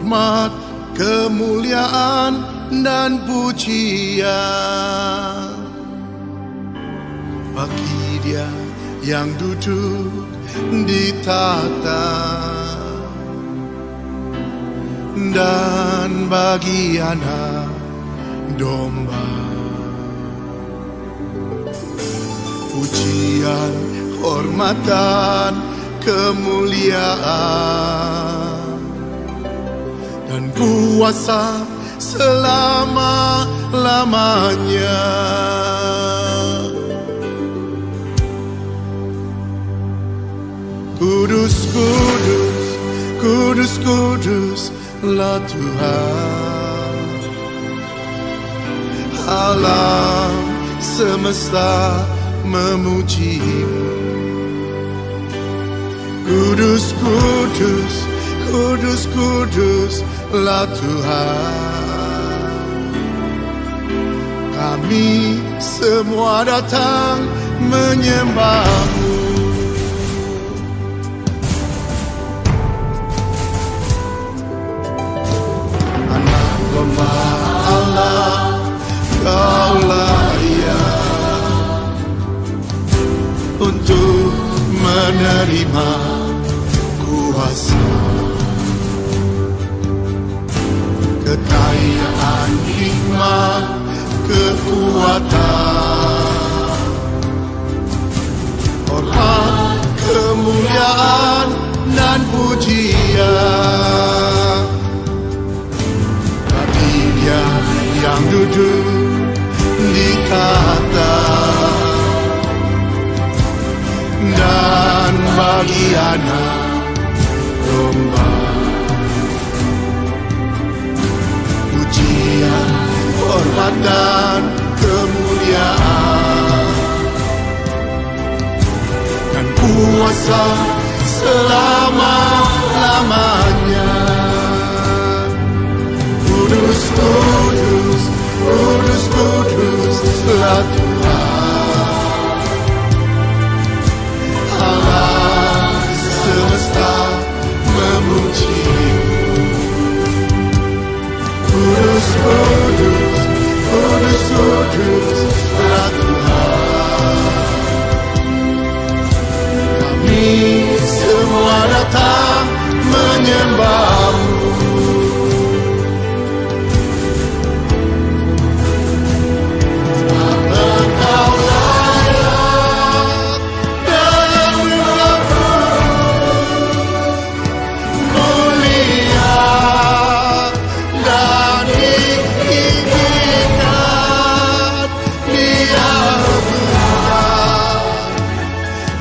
hormat, kemuliaan, dan pujian bagi Dia yang duduk di tahta, dan bagi Anak Domba. Pujian, hormat, dan kemuliaan dan kuasa selama-lamanya. Kudus, kudus, kudus, kuduslah Tuhan. Alam semesta memuji-Mu. Kudus, kudus, kudus, kuduslah Tuhan. Kami semua datang menyembah-Mu. Anak Domba Allah, Kaulah Ia untuk menerima kuasa, kekayaan, hikmat, kekuatan, hormat, kemuliaan, dan pujian bagi Dia yang duduk di tahta, dan bagi Anak Domba. Pujian, hormat, dan kemuliaan dan kuasa selama-lamanya. Kudus, kudus, kudus, kuduslah Tuhan. Alam semesta memuji-Mu. Kudus, kudus, kudus, kuduslah Tuhan. Kami semua datang menyembah-Mu.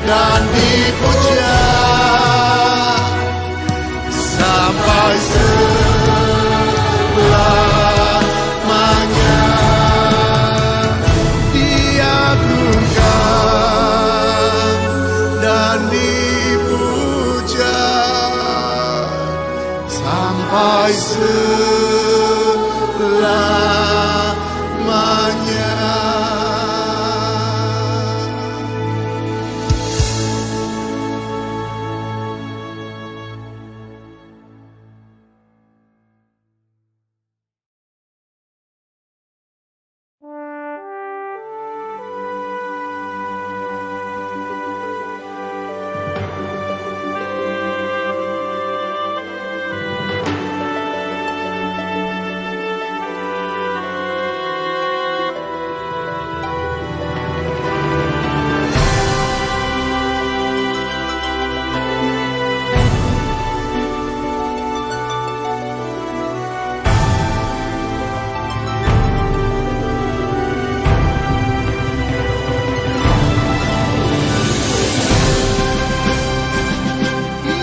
Dan dipuja sampai selamanya. Diagungkan dan dipuja sampai selamanya.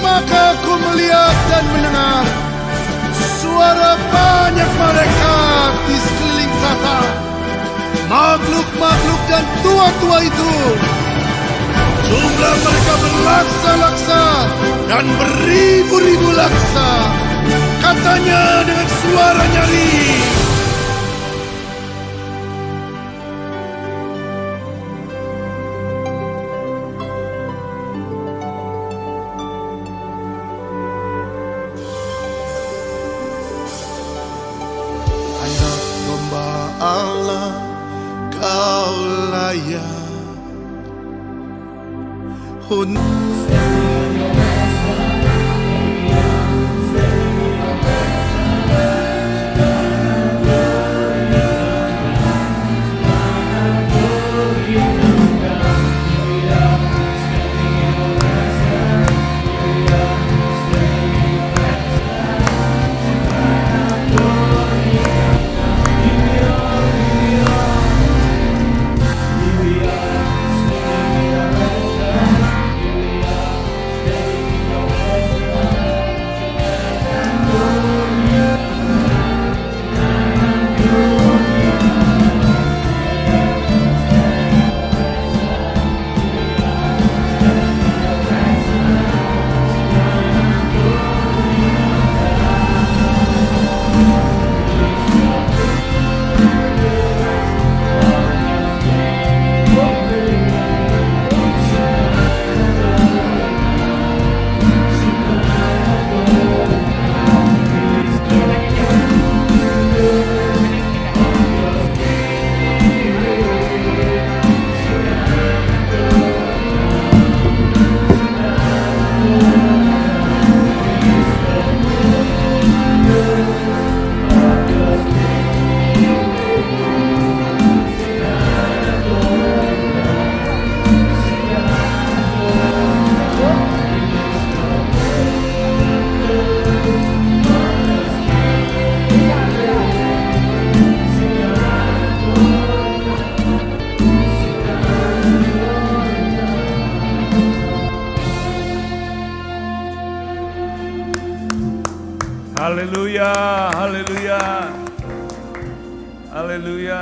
Maka aku melihat dan mendengar suara banyak malaikat di sekeliling tahta, makhluk-makhluk dan tua-tua itu. Jumlah mereka berlaksa-laksa dan beribu-ribu laksa. Katanya dengan suara nyaring, Allah, kau layak Haleluya, haleluya, haleluya.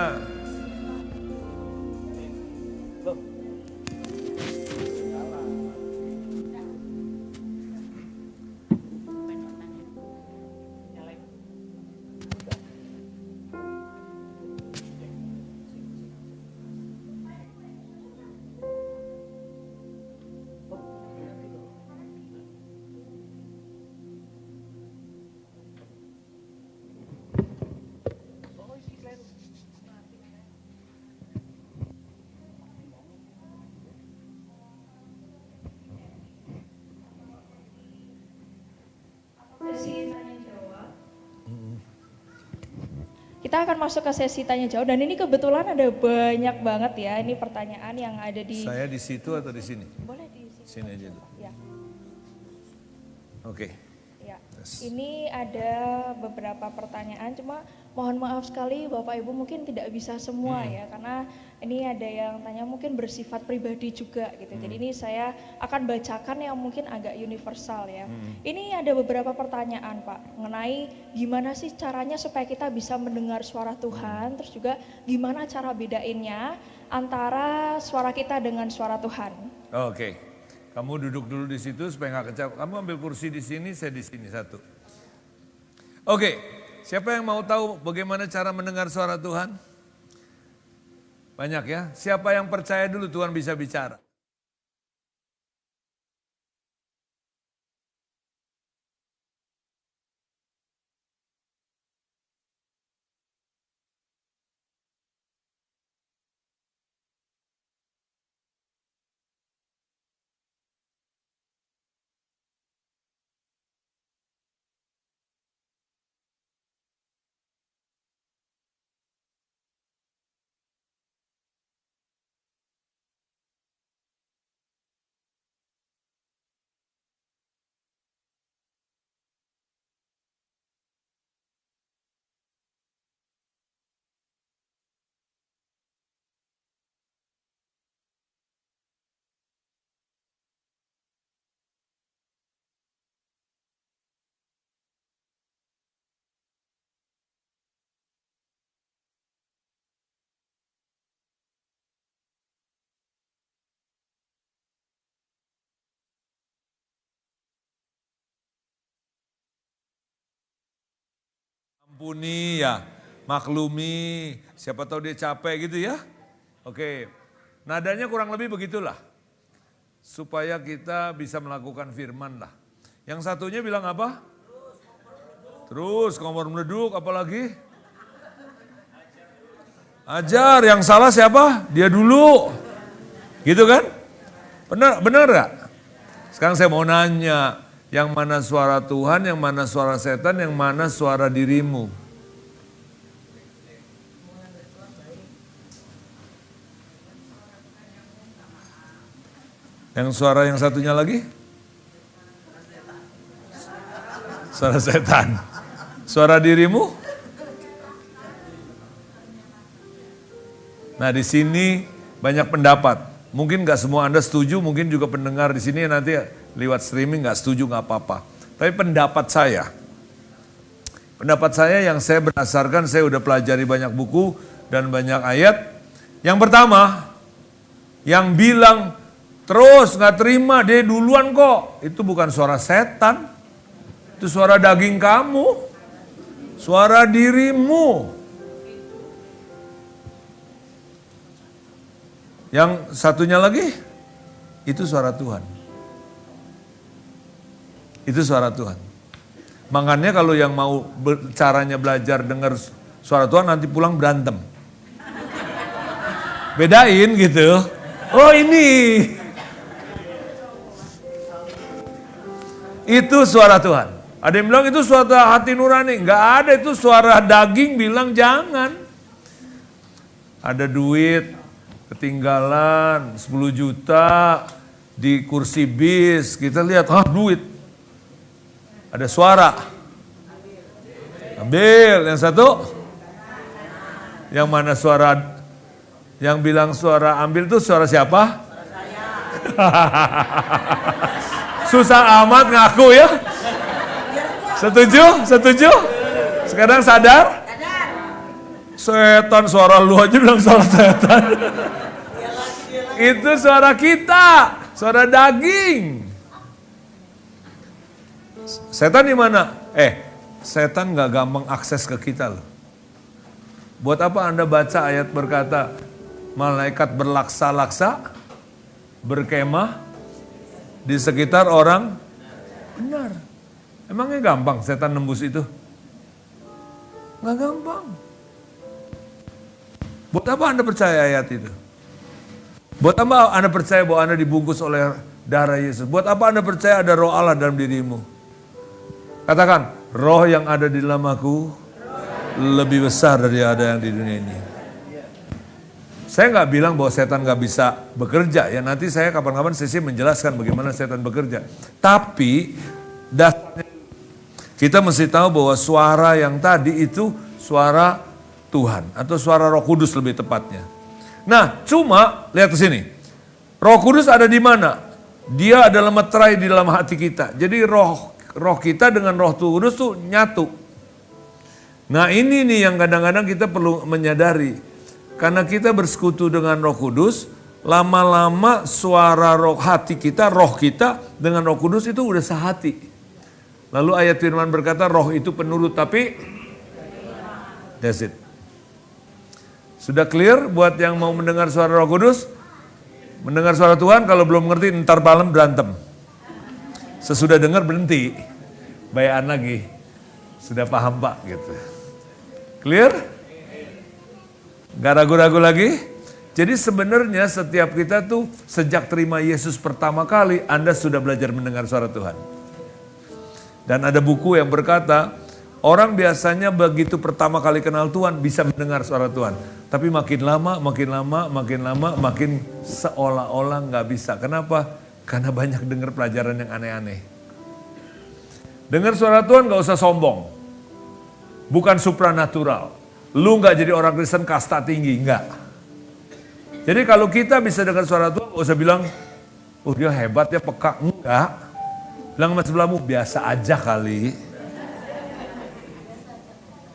Kita akan masuk ke sesi tanya jawab dan ini kebetulan ada banyak banget ya ini pertanyaan yang ada di. Saya di situ atau di sini? Boleh di sini. Sini aja dulu. Ya. Oke. Ya. Yes. Ini ada beberapa pertanyaan cuma mohon maaf sekali Bapak Ibu mungkin tidak bisa semua ya karena ini ada yang tanya mungkin bersifat pribadi juga gitu. Jadi ini saya akan bacakan yang mungkin agak universal ya. Ini ada beberapa pertanyaan Pak mengenai gimana sih caranya supaya kita bisa mendengar suara Tuhan, terus juga gimana cara bedainnya antara suara kita dengan suara Tuhan. Oke. Kamu duduk dulu di situ supaya nggak kecap. Kamu ambil kursi di sini, saya di sini satu. Oke, siapa yang mau tahu bagaimana cara mendengar suara Tuhan? Banyak ya. Siapa yang percaya dulu Tuhan bisa bicara? Ampuni ya, maklumi, siapa tahu dia capek gitu ya. Oke, nadanya kurang lebih begitulah. Supaya kita bisa melakukan firman lah. Yang satunya bilang apa? Terus kompor meleduk, apalagi? Ajar, yang salah siapa? Dia dulu. Gitu kan? Benar gak? Sekarang saya mau nanya, yang mana suara Tuhan, yang mana suara setan, yang mana suara dirimu? Yang suara yang satunya lagi? Suara setan. Suara dirimu? Nah, di sini banyak pendapat. Mungkin gak semua Anda setuju, mungkin juga pendengar di sini nanti lewat streaming gak setuju, gak apa-apa. Tapi pendapat saya yang saya berdasarkan, saya udah pelajari banyak buku dan banyak ayat. Yang pertama, yang bilang terus gak terima, dia duluan kok. Itu bukan suara setan, itu suara daging kamu, suara dirimu. Yang satunya lagi, itu suara Tuhan. Itu suara Tuhan. Makanya kalau yang mau caranya belajar dengar suara Tuhan, nanti pulang berantem. Bedain gitu. Oh ini. Itu suara Tuhan. Ada yang bilang itu suara hati nurani. Enggak ada, itu suara daging bilang jangan. Ada duit, ketinggalan 10 juta di kursi bis, kita lihat, duit. Ada suara. Ambil, yang satu. Yang mana suara, yang bilang suara ambil itu suara siapa? Susah amat ngaku ya. Setuju? Setuju? Sekarang sadar? Setan, suara lu aja bilang suara setan. Itu suara kita, suara daging. Setan di mana? Setan gak gampang akses ke kita loh. Buat apa Anda baca ayat berkata, malaikat berlaksa-laksa, berkemah di sekitar orang benar. Emangnya gampang setan nembus itu? Gak gampang. Buat apa Anda percaya ayat itu? Buat apa Anda percaya bahwa Anda dibungkus oleh darah Yesus? Buat apa Anda percaya ada roh Allah dalam dirimu? Katakan, roh yang ada di dalam aku lebih besar dari ada yang di dunia ini. Saya nggak bilang bahwa setan nggak bisa bekerja. Ya nanti saya kapan-kapan sesi menjelaskan bagaimana setan bekerja. Tapi dasarnya kita mesti tahu bahwa suara yang tadi itu suara Tuhan atau suara Roh Kudus lebih tepatnya. Nah, cuma lihat ke sini. Roh Kudus ada di mana? Dia adalah meterai di dalam hati kita. Jadi roh kita dengan Roh Kudus tuh nyatu. Nah, ini nih yang kadang-kadang kita perlu menyadari. Karena kita bersekutu dengan Roh Kudus, lama-lama suara roh hati kita, roh kita dengan Roh Kudus itu udah sehati. Lalu ayat firman berkata roh itu penurut, tapi that's it. Sudah clear buat yang mau mendengar suara Roh Kudus? Mendengar suara Tuhan, kalau belum ngerti ntar malam berantem. Sesudah dengar berhenti, bayaan lagi. Sudah paham Pak gitu. Clear? Gak ragu-ragu lagi? Jadi sebenarnya setiap kita tuh sejak terima Yesus pertama kali, Anda sudah belajar mendengar suara Tuhan. Dan ada buku yang berkata, orang biasanya begitu pertama kali kenal Tuhan bisa mendengar suara Tuhan. Tapi makin lama makin seolah-olah nggak bisa. Kenapa? Karena banyak dengar pelajaran yang aneh-aneh. Dengar suara Tuhan nggak usah sombong. Bukan supranatural. Lu nggak jadi orang Kristen kasta tinggi, nggak. Jadi kalau kita bisa dengar suara Tuhan, nggak usah bilang, dia hebat, dia peka. Enggak. Bilang sama sebelahmu, biasa aja kali.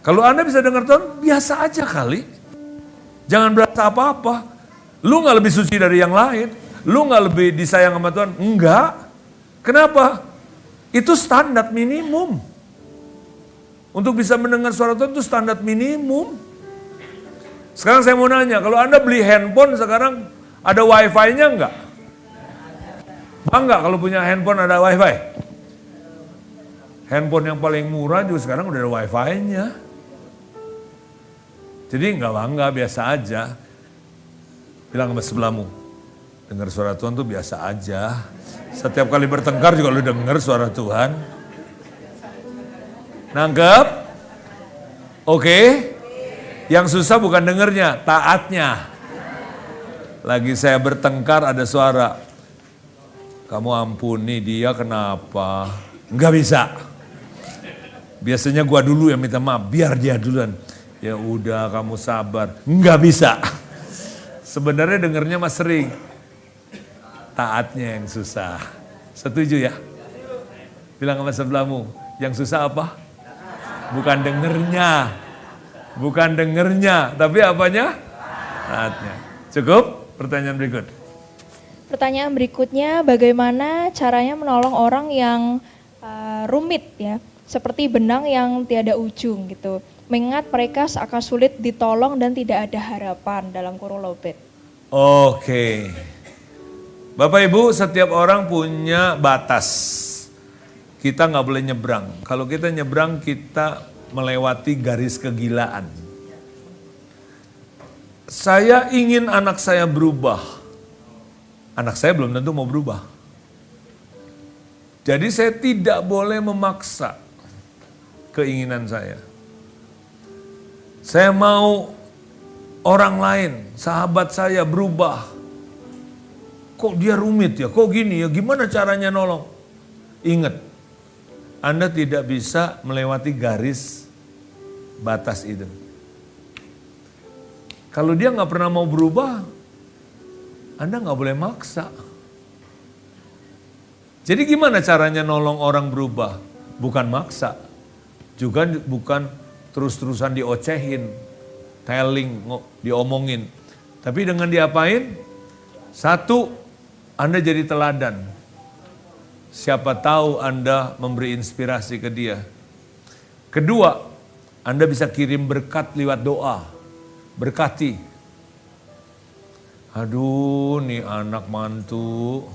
Kalau Anda bisa dengar Tuhan, biasa aja kali. Jangan berasa apa-apa. Lu gak lebih suci dari yang lain. Lu gak lebih disayang sama Tuhan. Enggak. Kenapa? Itu standar minimum. Untuk bisa mendengar suara Tuhan itu standar minimum. Sekarang saya mau nanya, kalau Anda beli handphone sekarang ada wifi-nya enggak? Bangga kalau punya handphone ada wifi? Handphone yang paling murah juga sekarang udah ada wifi-nya. Jadi nggak bangga, biasa aja. Bilang sama sebelahmu, dengar suara Tuhan tuh biasa aja. Setiap kali bertengkar juga lu dengar suara Tuhan. Nangkep? Oke? Yang susah bukan dengernya, taatnya. Lagi saya bertengkar ada suara, kamu ampuni dia kenapa? Nggak bisa. Biasanya gua dulu yang minta maaf, biar dia duluan. Ya udah kamu sabar. Nggak bisa. Sebenarnya dengernya mas sering. Taatnya yang susah. Setuju ya? Bilang sama sebelahmu, yang susah apa? Bukan dengernya. Bukan dengernya, tapi apanya? Taatnya. Cukup? Pertanyaan berikut. Pertanyaan berikutnya, bagaimana caranya menolong orang yang rumit ya, seperti benang yang tiada ujung gitu. Mengingat mereka akan sulit ditolong dan tidak ada harapan dalam kurung lobet. Oke. Bapak Ibu, setiap orang punya batas. Kita nggak boleh nyebrang. Kalau kita nyebrang, kita melewati garis kegilaan. Saya ingin anak saya berubah. Anak saya belum tentu mau berubah. Jadi saya tidak boleh memaksa keinginan saya. Saya mau orang lain, sahabat saya berubah. Kok dia rumit ya, kok gini ya, gimana caranya nolong? Ingat, Anda tidak bisa melewati garis batas itu. Kalau dia nggak pernah mau berubah, Anda nggak boleh maksa. Jadi gimana caranya nolong orang berubah? Bukan maksa, juga bukan terus-terusan diocehin, telling, diomongin. Tapi dengan diapain? Satu, Anda jadi teladan. Siapa tahu Anda memberi inspirasi ke dia. Kedua, Anda bisa kirim berkat lewat doa. Berkati. Aduh, nih anak mantu.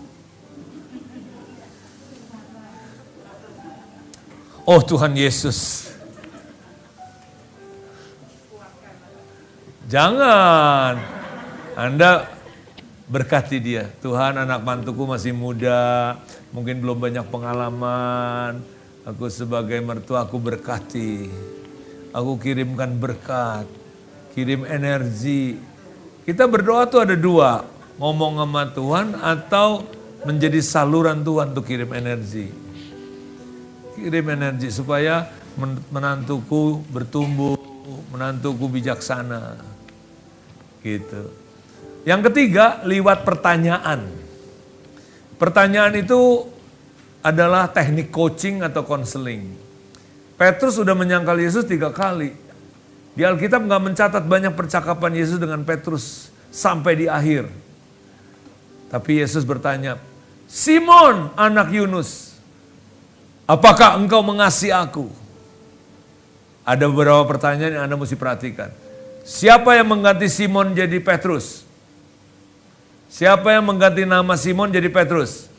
Oh Tuhan Yesus. Jangan. Anda berkati dia. Tuhan, anak mantuku masih muda, mungkin belum banyak pengalaman. Aku sebagai mertua, aku berkati. Aku kirimkan berkat, kirim energi. Kita berdoa tuh ada dua, ngomong sama Tuhan atau menjadi saluran Tuhan untuk kirim energi. Kirim energi supaya menantuku bertumbuh, menantuku bijaksana. Gitu. Yang ketiga, lewat pertanyaan. Pertanyaan itu adalah teknik coaching atau konseling. Petrus sudah menyangkal Yesus 3 kali. Di Alkitab nggak mencatat banyak percakapan Yesus dengan Petrus sampai di akhir. Tapi Yesus bertanya, Simon anak Yunus, apakah engkau mengasihi aku? Ada beberapa pertanyaan yang Anda mesti perhatikan. Siapa yang mengganti Simon jadi Petrus? Siapa yang mengganti nama Simon jadi Petrus?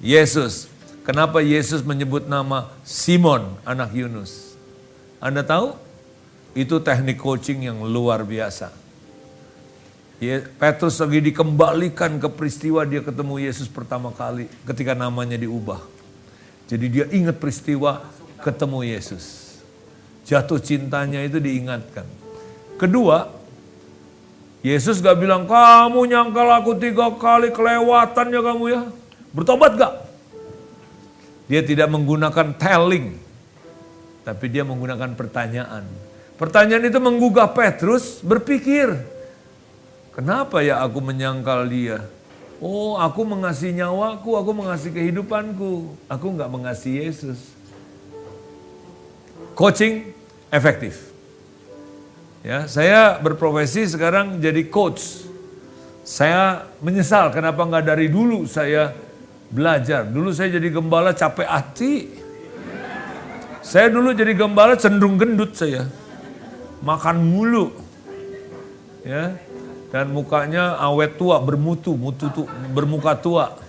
Yesus. Kenapa Yesus menyebut nama Simon anak Yunus? Anda tahu? Itu teknik coaching yang luar biasa. Petrus lagi dikembalikan ke peristiwa dia ketemu Yesus pertama kali ketika namanya diubah. Jadi dia ingat peristiwa ketemu Yesus. Jatuh cintanya itu diingatkan. Kedua, Yesus gak bilang, kamu nyangkal aku 3 kali, kelewatan ya kamu ya. Bertobat gak? Dia tidak menggunakan telling, tapi dia menggunakan pertanyaan. Pertanyaan itu menggugah Petrus berpikir, kenapa ya aku menyangkal dia? Oh, aku mengasihi nyawaku, aku mengasihi kehidupanku. Aku gak mengasihi Yesus. Coaching efektif. Ya, saya berprofesi sekarang jadi coach. Saya menyesal kenapa nggak dari dulu saya belajar. Dulu saya jadi gembala capek hati. Saya dulu jadi gembala cenderung gendut saya. Makan mulu. Ya. Dan mukanya awet tua, bermuka tua.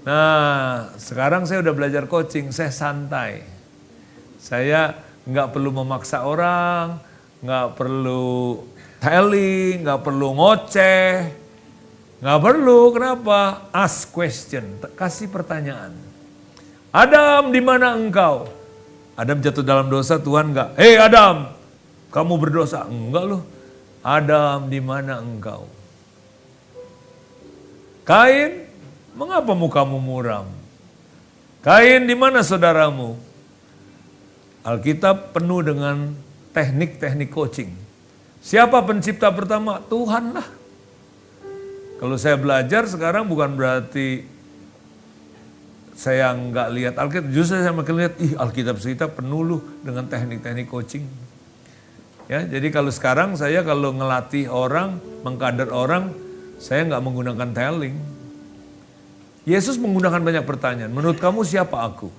Nah, sekarang saya udah belajar coaching, saya santai. Saya nggak perlu memaksa orang, nggak perlu telling, nggak perlu ngoceh, nggak perlu. Kenapa? Ask question, kasih pertanyaan. Adam, di mana engkau? Adam jatuh dalam dosa, Tuhan nggak, hei Adam, kamu berdosa. Enggak loh. Adam, di mana engkau? Kain, mengapa mukamu muram? Kain, di mana saudaramu? Alkitab penuh dengan teknik-teknik coaching. Siapa pencipta pertama? Tuhan lah. Kalau saya belajar sekarang bukan berarti saya nggak lihat Alkitab. Justru saya makin lihat, Alkitab kita penuh loh dengan teknik-teknik coaching. Ya, jadi kalau sekarang saya kalau ngelatih orang, mengkader orang, saya nggak menggunakan telling. Yesus menggunakan banyak pertanyaan. Menurut kamu siapa aku?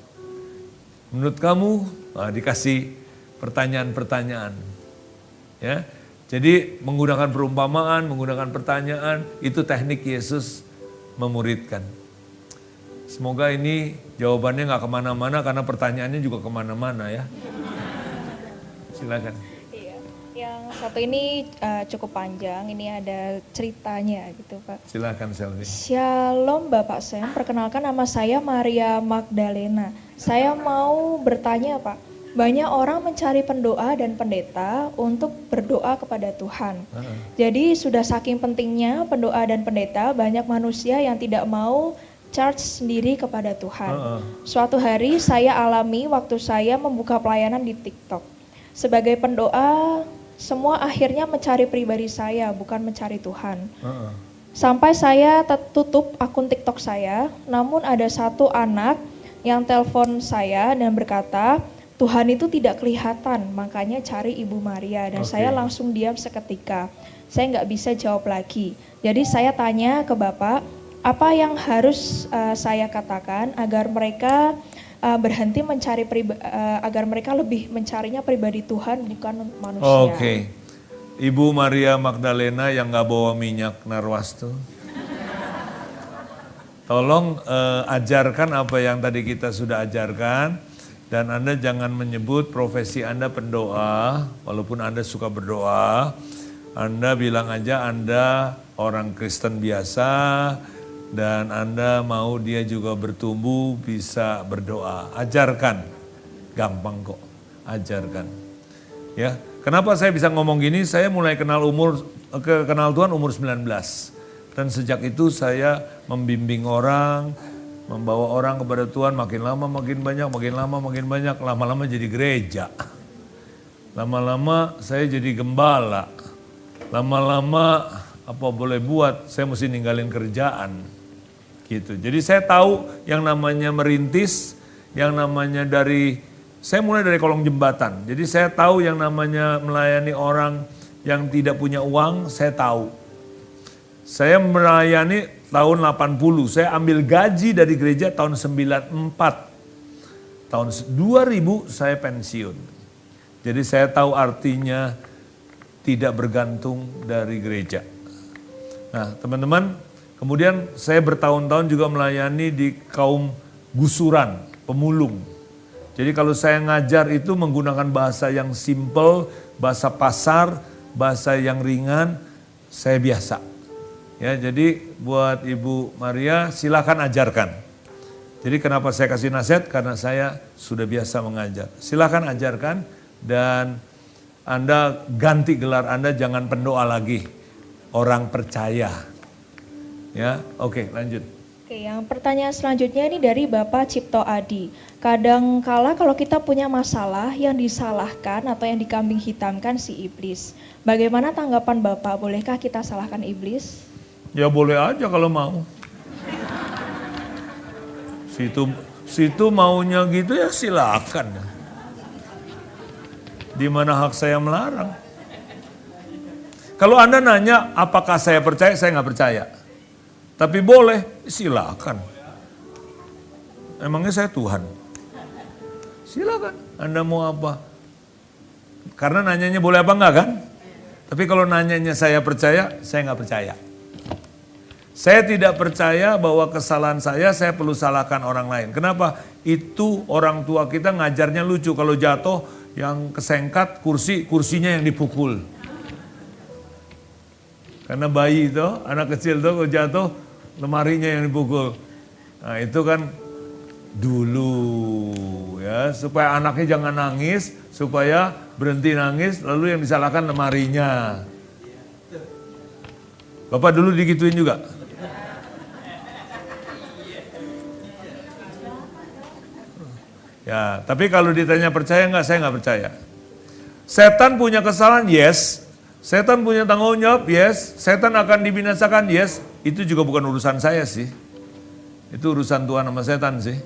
Menurut kamu, dikasih pertanyaan-pertanyaan. Ya, jadi menggunakan perumpamaan, menggunakan pertanyaan, itu teknik Yesus memuridkan. Semoga ini jawabannya nggak kemana-mana karena pertanyaannya juga kemana-mana ya. Silakan. Yang satu ini cukup panjang, ini ada ceritanya gitu Pak. Silakan Selvi. Shalom Bapak Sam, perkenalkan nama saya Maria Magdalena. Saya mau bertanya Pak, banyak orang mencari pendoa dan pendeta untuk berdoa kepada Tuhan. Jadi sudah saking pentingnya pendoa dan pendeta, banyak manusia yang tidak mau charge sendiri kepada Tuhan. Suatu hari saya alami waktu saya membuka pelayanan di TikTok. Sebagai pendoa, semua akhirnya mencari pribadi saya, bukan mencari Tuhan. Sampai saya tutup akun TikTok saya, namun ada satu anak yang telepon saya dan berkata, Tuhan itu tidak kelihatan, makanya cari Ibu Maria. Dan saya langsung diam seketika. Saya nggak bisa jawab lagi. Jadi saya tanya ke Bapak, apa yang harus saya katakan agar mereka berhenti mencari agar mereka lebih mencarinya pribadi Tuhan bukan manusia. Ibu Maria Magdalena yang nggak bawa minyak narwastu. Tolong ajarkan apa yang tadi kita sudah ajarkan dan Anda jangan menyebut profesi Anda pendoa walaupun Anda suka berdoa. Anda bilang aja Anda orang Kristen biasa. Dan Anda mau dia juga bertumbuh bisa berdoa. Ajarkan. Gampang kok. Ajarkan. Ya, kenapa saya bisa ngomong gini? Saya mulai kenal Tuhan umur 19. Dan sejak itu saya membimbing orang, membawa orang kepada Tuhan makin lama makin banyak, makin lama makin banyak, lama-lama jadi gereja. Lama-lama saya jadi gembala. Lama-lama apa boleh buat, saya mesti ninggalin kerjaan. Gitu. Jadi saya tahu yang namanya merintis, yang namanya saya mulai dari kolong jembatan. Jadi saya tahu yang namanya melayani orang yang tidak punya uang, saya tahu. Saya melayani tahun 80, saya ambil gaji dari gereja tahun 94. Tahun 2000 saya pensiun. Jadi saya tahu artinya tidak bergantung dari gereja. Nah teman-teman, kemudian saya bertahun-tahun juga melayani di kaum gusuran, pemulung. Jadi kalau saya ngajar itu menggunakan bahasa yang simple, bahasa pasar, bahasa yang ringan, saya biasa. Ya, jadi buat Ibu Maria silakan ajarkan. Jadi kenapa saya kasih nasihat? Karena saya sudah biasa mengajar. Silakan ajarkan dan Anda ganti gelar Anda, jangan pendoa lagi. Orang percaya. Ya, oke, lanjut. Oke, yang pertanyaan selanjutnya ini dari Bapak Cipto Adi. Kadangkala kalau kita punya masalah yang disalahkan atau yang dikambing hitamkan si iblis. Bagaimana tanggapan Bapak? Bolehkah kita salahkan iblis? Ya boleh aja kalau mau. Situ maunya gitu ya silakan. Di mana hak saya melarang? Kalau Anda nanya apakah saya percaya nggak percaya. Tapi boleh, silakan. Emangnya saya Tuhan? Silakan, Anda mau apa? Karena nanyanya boleh apa enggak kan? Tapi kalau nanyanya saya percaya, saya nggak percaya. Saya tidak percaya bahwa kesalahan saya perlu salahkan orang lain. Kenapa? Itu orang tua kita ngajarnya lucu. Kalau jatuh, Yang kesengkat kursinya yang dipukul. Karena bayi itu, anak kecil itu kalau jatuh, lemarinya yang dipukul. Nah itu kan dulu ya, supaya anaknya jangan nangis, supaya berhenti nangis, lalu yang disalahkan lemarinya. Bapak dulu digituin juga? Ya, tapi kalau ditanya percaya nggak, saya nggak percaya. Setan punya kesalahan, yes. Setan punya tanggung jawab, yes. Setan akan dibinasakan, yes. Itu juga bukan urusan saya sih. Itu urusan Tuhan sama setan sih.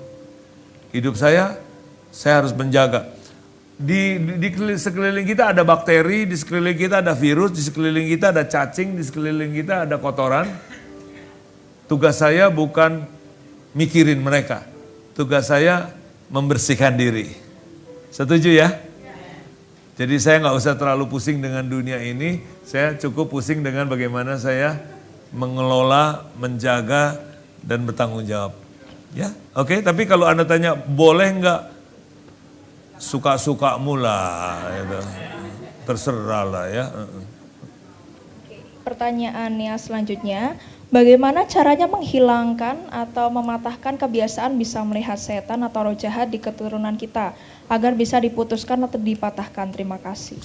Hidup saya harus menjaga. Di sekeliling kita ada bakteri, di sekeliling kita ada virus, di sekeliling kita ada cacing, di sekeliling kita ada kotoran. Tugas saya bukan mikirin mereka. Tugas saya membersihkan diri. Setuju ya? Jadi saya nggak usah terlalu pusing dengan dunia ini, saya cukup pusing dengan bagaimana saya mengelola, menjaga, dan bertanggung jawab. Ya, oke. Tapi kalau Anda tanya, boleh nggak? Suka-sukamu lah, gitu. Terserah lah ya. Pertanyaannya selanjutnya, bagaimana caranya menghilangkan atau mematahkan kebiasaan bisa melihat setan atau roh jahat di keturunan kita agar bisa diputuskan atau dipatahkan? Terima kasih.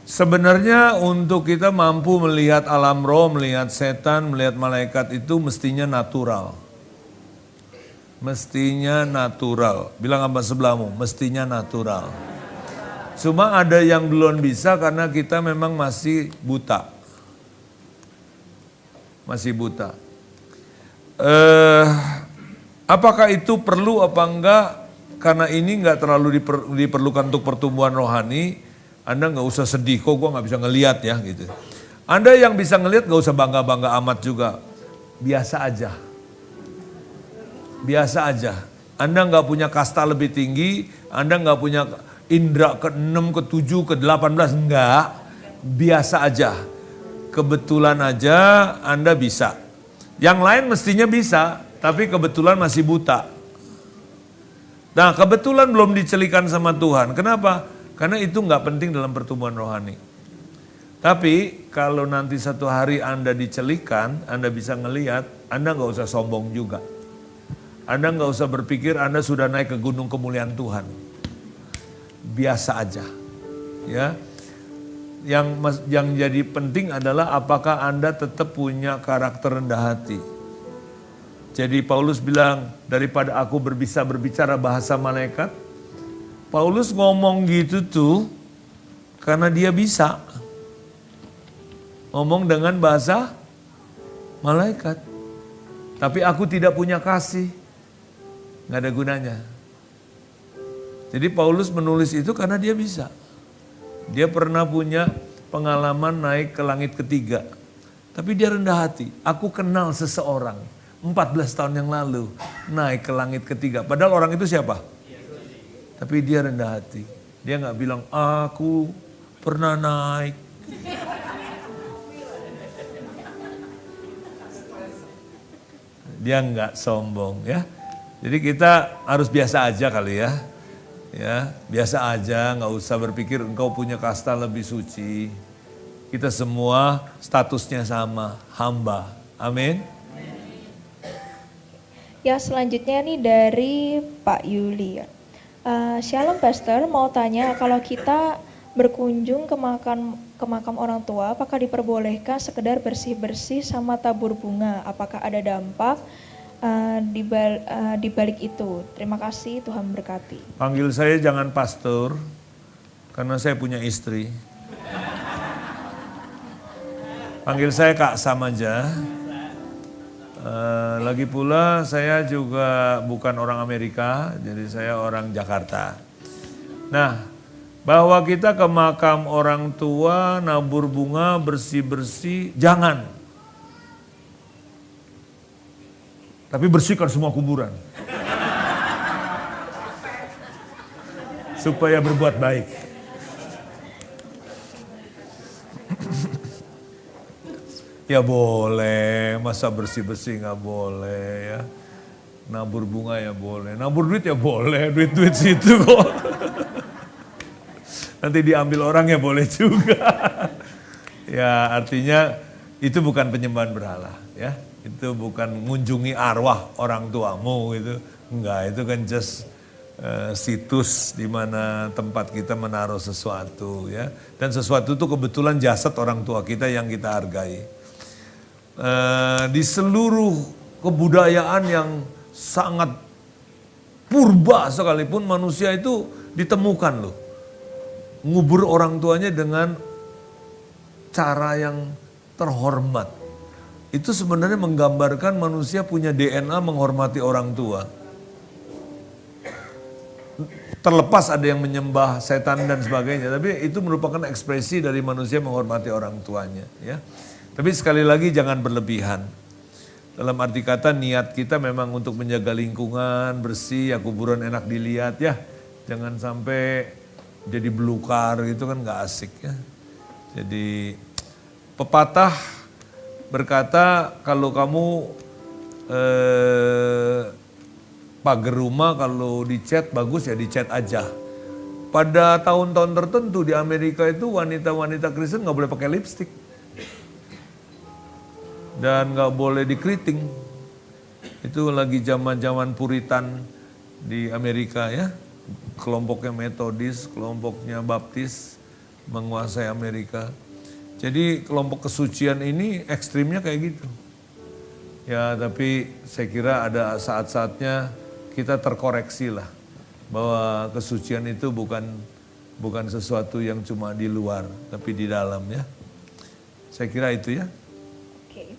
Sebenarnya untuk kita mampu melihat alam roh, melihat setan, melihat malaikat itu mestinya natural. Mestinya natural. Bilang sama sebelahmu, mestinya natural. Cuma ada yang belum bisa karena kita memang masih buta. Masih buta. Apakah itu perlu apa enggak? Karena ini enggak terlalu diperlukan untuk pertumbuhan rohani. Anda enggak usah sedih, kok gue enggak bisa ngelihat ya gitu. Anda yang bisa ngelihat enggak usah bangga-bangga amat juga. Biasa aja. Biasa aja. Anda enggak punya kasta lebih tinggi, Anda enggak punya indera ke-6, ke-7, ke-18, enggak. Biasa aja. Kebetulan aja Anda bisa. Yang lain mestinya bisa, tapi kebetulan masih buta. Nah, kebetulan belum dicelikan sama Tuhan. Kenapa? Karena itu nggak penting dalam pertumbuhan rohani. Tapi kalau nanti satu hari Anda dicelikan, Anda bisa ngelihat, Anda nggak usah sombong juga. Anda nggak usah berpikir Anda sudah naik ke gunung kemuliaan Tuhan. Biasa aja. Ya. Yang jadi penting adalah apakah Anda tetap punya karakter rendah hati. Jadi Paulus bilang, daripada aku bisa berbicara bahasa malaikat, Paulus ngomong gitu tuh karena dia bisa ngomong dengan bahasa malaikat. Tapi aku tidak punya kasih, nggak ada gunanya. Jadi Paulus menulis itu karena dia bisa. Dia pernah punya pengalaman naik ke langit ketiga. Tapi dia rendah hati. Aku kenal seseorang 14 tahun yang lalu naik ke langit ketiga. Padahal orang itu siapa? Tapi dia rendah hati. Dia nggak bilang, aku pernah naik. Dia nggak sombong ya. Jadi kita harus biasa aja kali ya. Ya, biasa aja, nggak usah berpikir engkau punya kasta lebih suci. Kita semua statusnya sama, hamba. Amin. Ya, selanjutnya nih dari Pak Yuli. Shalom Pastor, mau tanya kalau kita berkunjung ke makam orang tua, apakah diperbolehkan sekedar bersih-bersih sama tabur bunga? Apakah ada dampak di balik itu? Terima kasih, Tuhan berkati. Panggil saya jangan pastor, karena saya punya istri. Panggil saya Kak Sam aja. Lagi pula saya juga bukan orang Amerika, jadi saya orang Jakarta. Nah, bahwa kita ke makam orang tua, nabur bunga, bersih-bersih, jangan. Tapi bersihkan semua kuburan. Supaya berbuat baik. Ya boleh, masa bersih-bersih nggak boleh ya. Nabur bunga ya boleh, nabur duit ya boleh, duit-duit situ kok. nanti diambil orangnya boleh juga. Ya artinya itu bukan penyembahan berhala ya. Itu bukan mengunjungi arwah orang tuamu gitu. Enggak, itu kan just situs di mana tempat kita menaruh sesuatu ya. Dan sesuatu itu kebetulan jasad orang tua kita yang kita hargai. Di seluruh kebudayaan yang sangat purba sekalipun manusia itu ditemukan loh. Ngubur orang tuanya dengan cara yang terhormat. Itu sebenarnya menggambarkan manusia punya DNA menghormati orang tua. Terlepas ada yang menyembah setan dan sebagainya, tapi itu merupakan ekspresi dari manusia menghormati orang tuanya ya. Tapi sekali lagi jangan berlebihan. Dalam arti kata niat kita memang untuk menjaga lingkungan bersih, ya kuburan enak dilihat ya. Jangan sampai jadi belukar gitu kan gak asik ya. Jadi pepatah berkata kalau kamu pagar rumah kalau dicat bagus ya dicat aja. Pada tahun-tahun tertentu di Amerika itu wanita-wanita Kristen gak boleh pakai lipstik. Dan gak boleh dikeriting. Itu lagi zaman-zaman Puritan di Amerika ya. Kelompoknya Metodis, kelompoknya Baptis menguasai Amerika. Jadi kelompok kesucian ini ekstrimnya kayak gitu. Ya tapi saya kira ada saat-saatnya kita terkoreksi lah. Bahwa kesucian itu bukan sesuatu yang cuma di luar, tapi di dalam ya. Saya kira itu ya. Oke.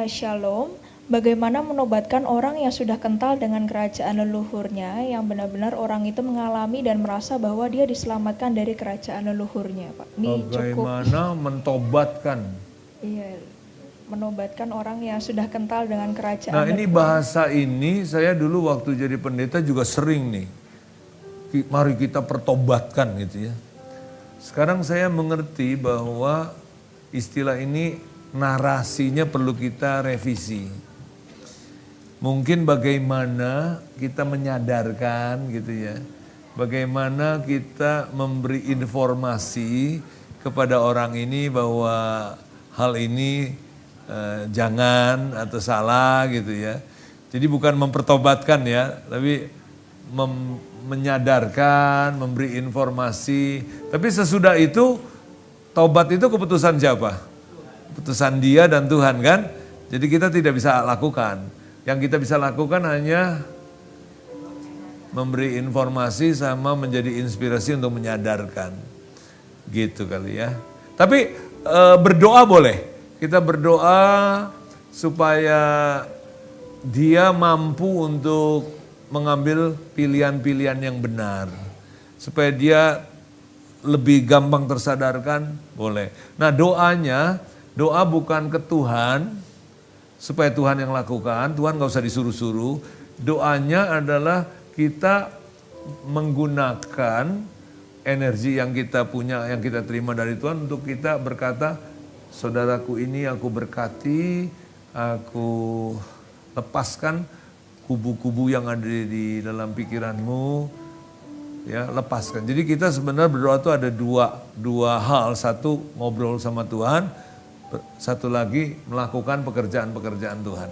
Shalom. Bagaimana menobatkan orang yang sudah kental dengan kerajaan leluhurnya, yang benar-benar orang itu mengalami dan merasa bahwa dia diselamatkan dari kerajaan leluhurnya, Pak? Ini bagaimana mentobatkan? Iya, menobatkan orang yang sudah kental dengan kerajaan. Nah ini bahasa ini saya dulu waktu jadi pendeta juga sering nih. Mari kita pertobatkan gitu ya. Sekarang saya mengerti bahwa istilah ini narasinya perlu kita revisi. Mungkin bagaimana kita menyadarkan gitu ya. Bagaimana kita memberi informasi kepada orang ini bahwa hal ini jangan atau salah gitu ya. Jadi bukan mempertobatkan ya, tapi menyadarkan, memberi informasi. Tapi sesudah itu, taubat itu keputusan siapa? Keputusan dia dan Tuhan kan? Jadi kita tidak bisa lakukan. Yang kita bisa lakukan hanya memberi informasi sama menjadi inspirasi untuk menyadarkan. Gitu kali ya. Tapi berdoa boleh. Kita berdoa supaya dia mampu untuk mengambil pilihan-pilihan yang benar. Supaya dia lebih gampang tersadarkan, boleh. Nah doanya, doa bukan ke Tuhan, supaya Tuhan yang lakukan, Tuhan gak usah disuruh-suruh. Doanya adalah kita menggunakan energi yang kita punya, yang kita terima dari Tuhan untuk kita berkata, saudaraku ini aku berkati, aku lepaskan kubu-kubu yang ada di dalam pikiranmu, ya lepaskan. Jadi kita sebenarnya berdoa itu ada dua hal, satu ngobrol sama Tuhan, satu lagi melakukan pekerjaan-pekerjaan Tuhan.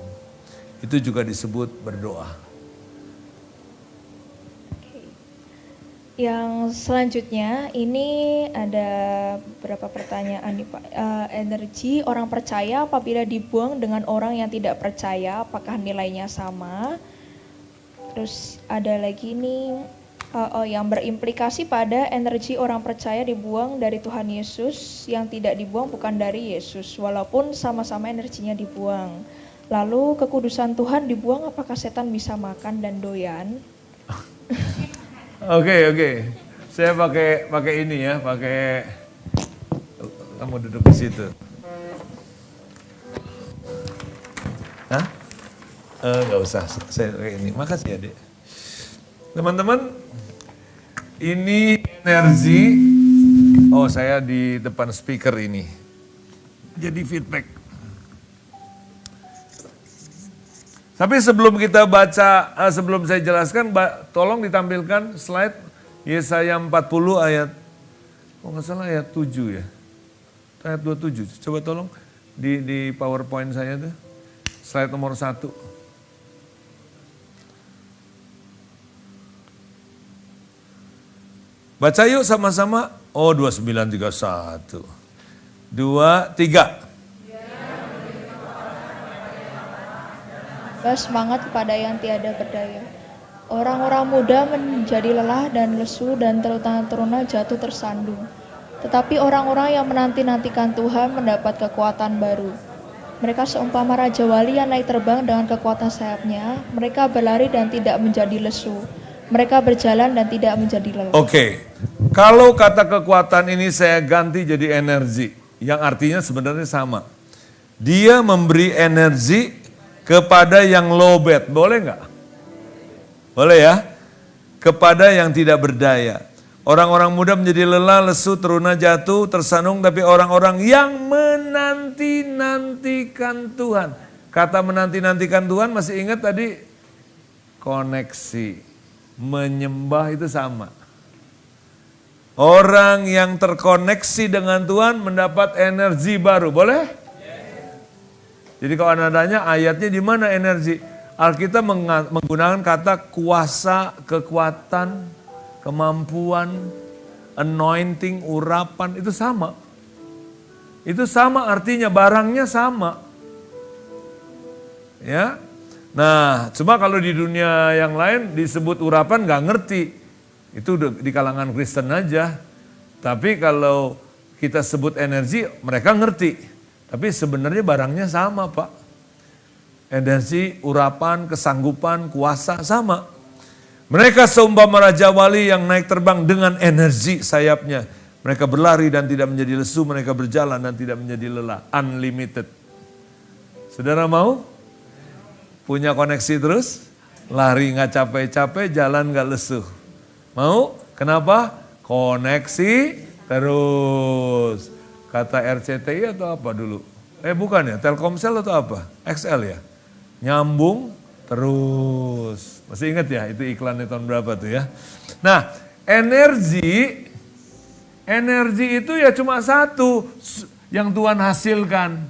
Itu juga disebut berdoa. Yang selanjutnya ini ada beberapa pertanyaan nih Pak. Energi orang percaya apabila dibuang dengan orang yang tidak percaya, apakah nilainya sama? Terus ada lagi nih yang berimplikasi pada energi orang percaya dibuang dari Tuhan Yesus, yang tidak dibuang bukan dari Yesus, walaupun sama-sama energinya dibuang. Lalu kekudusan Tuhan dibuang, apakah setan bisa makan dan doyan? Oke. Saya pakai ini ya, pakai kamu duduk di situ. Hah? Gak usah, saya kayak ini. Makasih ya, Dek. Teman-teman, ini energi. Oh, saya di depan speaker ini. Jadi feedback. Tapi sebelum kita baca, sebelum saya jelaskan, tolong ditampilkan slide Yesaya 40 ayat Kok nggak salah ayat 7 ya. Ayat 27. Coba tolong di PowerPoint saya tuh. Slide nomor 1. Baca yuk sama-sama. Oh 2931. 2, 3. Semangat kepada yang tiada berdaya. Orang-orang muda menjadi lelah dan lesu dan teruna jatuh tersandung. Tetapi orang-orang yang menanti-nantikan Tuhan mendapat kekuatan baru. Mereka seumpama Raja Wali yang naik terbang dengan kekuatan sayapnya. Mereka berlari dan tidak menjadi lesu. Mereka berjalan dan tidak menjadi lelah. Oke, kalau kata kekuatan ini saya ganti jadi energi. Yang artinya sebenarnya sama. Dia memberi energi kepada yang lowbat, boleh nggak? Boleh ya? Kepada yang tidak berdaya. Orang-orang muda menjadi lelah, lesu, teruna, jatuh, tersandung, tapi orang-orang yang menanti-nantikan Tuhan. Kata menanti-nantikan Tuhan masih ingat tadi? Koneksi. Menyembah itu sama. Orang yang terkoneksi dengan Tuhan mendapat energi baru, boleh? Jadi kalau Anda tanya ayatnya di mana energi? Alkitab menggunakan kata kuasa, kekuatan, kemampuan, anointing, urapan, itu sama. Itu sama artinya, barangnya sama. Ya. Nah, cuma kalau di dunia yang lain disebut urapan nggak ngerti. Itu di kalangan Kristen aja. Tapi kalau kita sebut energi, mereka ngerti. Tapi sebenarnya barangnya sama, Pak. Energi, urapan, kesanggupan, kuasa sama. Mereka seumpama Raja Wali yang naik terbang dengan energi sayapnya. Mereka berlari dan tidak menjadi lesu, mereka berjalan dan tidak menjadi lelah. Unlimited. Saudara mau? Punya koneksi terus? Lari nggak capek-capek, jalan nggak lesu. Mau? Kenapa? Koneksi terus. Kata RCTI atau apa dulu? Bukan ya, Telkomsel atau apa? XL ya? Nyambung terus. Masih ingat ya, itu iklannya tahun berapa tuh ya? Nah, energi itu ya cuma satu yang Tuhan hasilkan.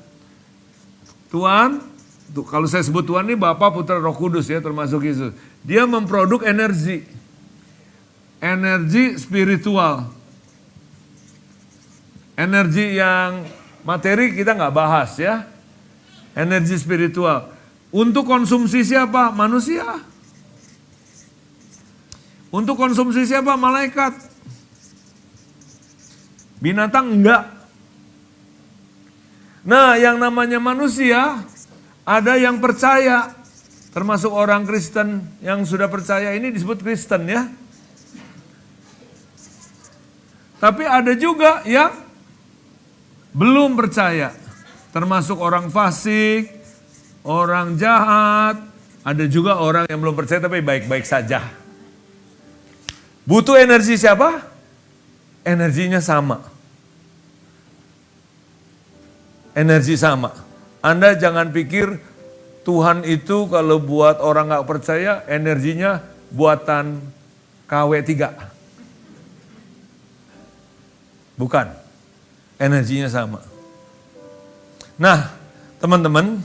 Tuhan, kalau saya sebut Tuhan ini Bapa, Putra, Roh Kudus ya, termasuk Yesus. Dia memproduk energi. Energi spiritual. Energi yang materi kita nggak bahas ya. Energi spiritual. Untuk konsumsi siapa? Manusia. Untuk konsumsi siapa? Malaikat. Binatang enggak. Nah, yang namanya manusia, ada yang percaya. Termasuk orang Kristen yang sudah percaya ini disebut Kristen ya. Tapi ada juga yang belum percaya, termasuk orang fasik, orang jahat, ada juga orang yang belum percaya tapi baik-baik saja. Butuh energi siapa? Energinya sama. Energi sama. Anda jangan pikir Tuhan itu kalau buat orang gak percaya, energinya buatan KW3. Bukan. Energinya sama. Nah, teman-teman,